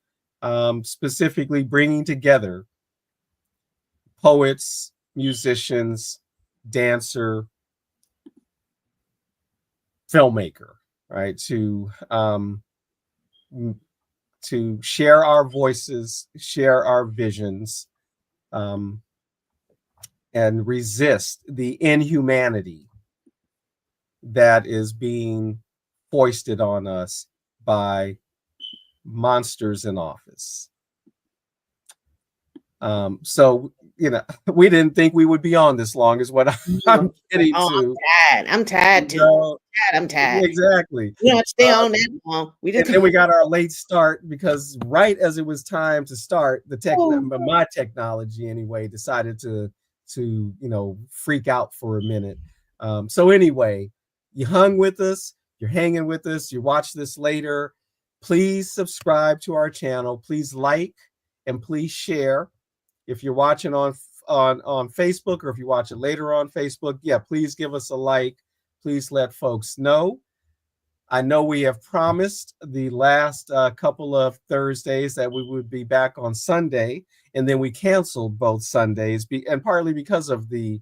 specifically bringing together poets, musicians, dancer, filmmaker, right? To share our voices, share our visions, um, and resist the inhumanity that is being foisted on us by monsters in office. So, we didn't think we would be on this long, is what I'm getting to. I'm tired too. I'm tired. Exactly. We don't stay on that long. We And just then we got our late start because right as it was time to start, Oh. my technology anyway decided to freak out for a minute. So anyway, you hung with us, you're hanging with us, you watch this later. Please subscribe to our channel. Please like and please share. If you're watching on Facebook, or if you watch it later on Facebook, yeah, please give us a like. Please let folks know. I know we have promised the last couple of Thursdays that we would be back on Sunday, and then we canceled both Sundays, and partly because of the,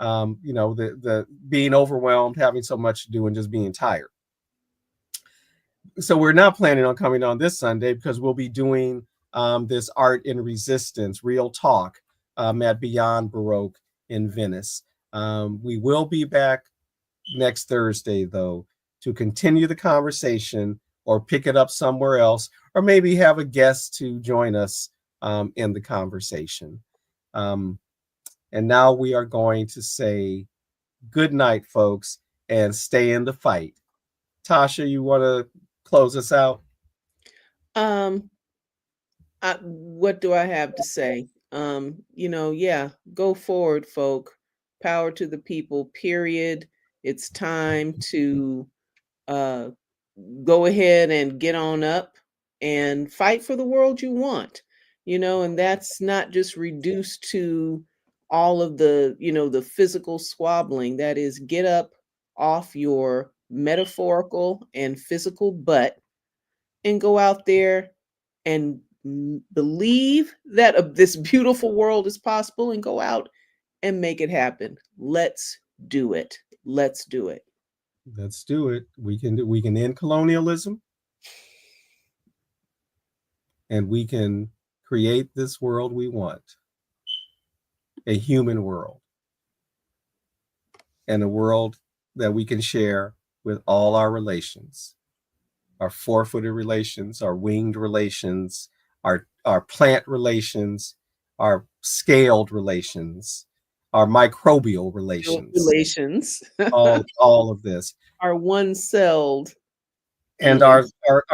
the being overwhelmed, having so much to do, and just being tired. So we're not planning on coming on this Sunday because we'll be doing this Art in Resistance, Real Talk, at Beyond Baroque in Venice. We will be back next Thursday, though, to continue the conversation or pick it up somewhere else, or maybe have a guest to join us in the conversation. And now we are going to say good night, folks, and stay in the fight. Tasha, you want to close us out? What do I have to say? Yeah, go forward, folk. Power to the people, period. It's time to uh, go ahead and get on up and fight for the world you want, and that's not just reduced to all of the physical squabbling. That is, get up off your metaphorical and physical butt and go out there and believe that this beautiful world is possible and go out and make it happen. Let's do it. Let's do it. Let's do it. We can end colonialism, and we can create this world we want. A human world. And a world that we can share with all our relations. Our four-footed relations, our winged relations, our plant relations, our scaled relations, our microbial relations. all of this. Our one-celled. And our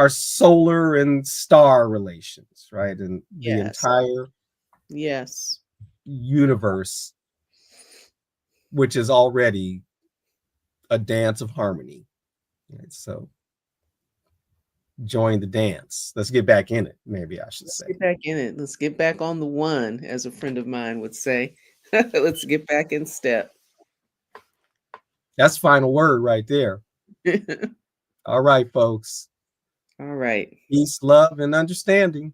solar and star relations, right? And the entire universe, which is already a dance of harmony. Right? So join the dance. Let's get back in it, maybe I should say. Get back in it. Let's get back on the one, as a friend of mine would say. Let's get back in step. That's final word right there. All right, folks. All right. Peace, love, and understanding.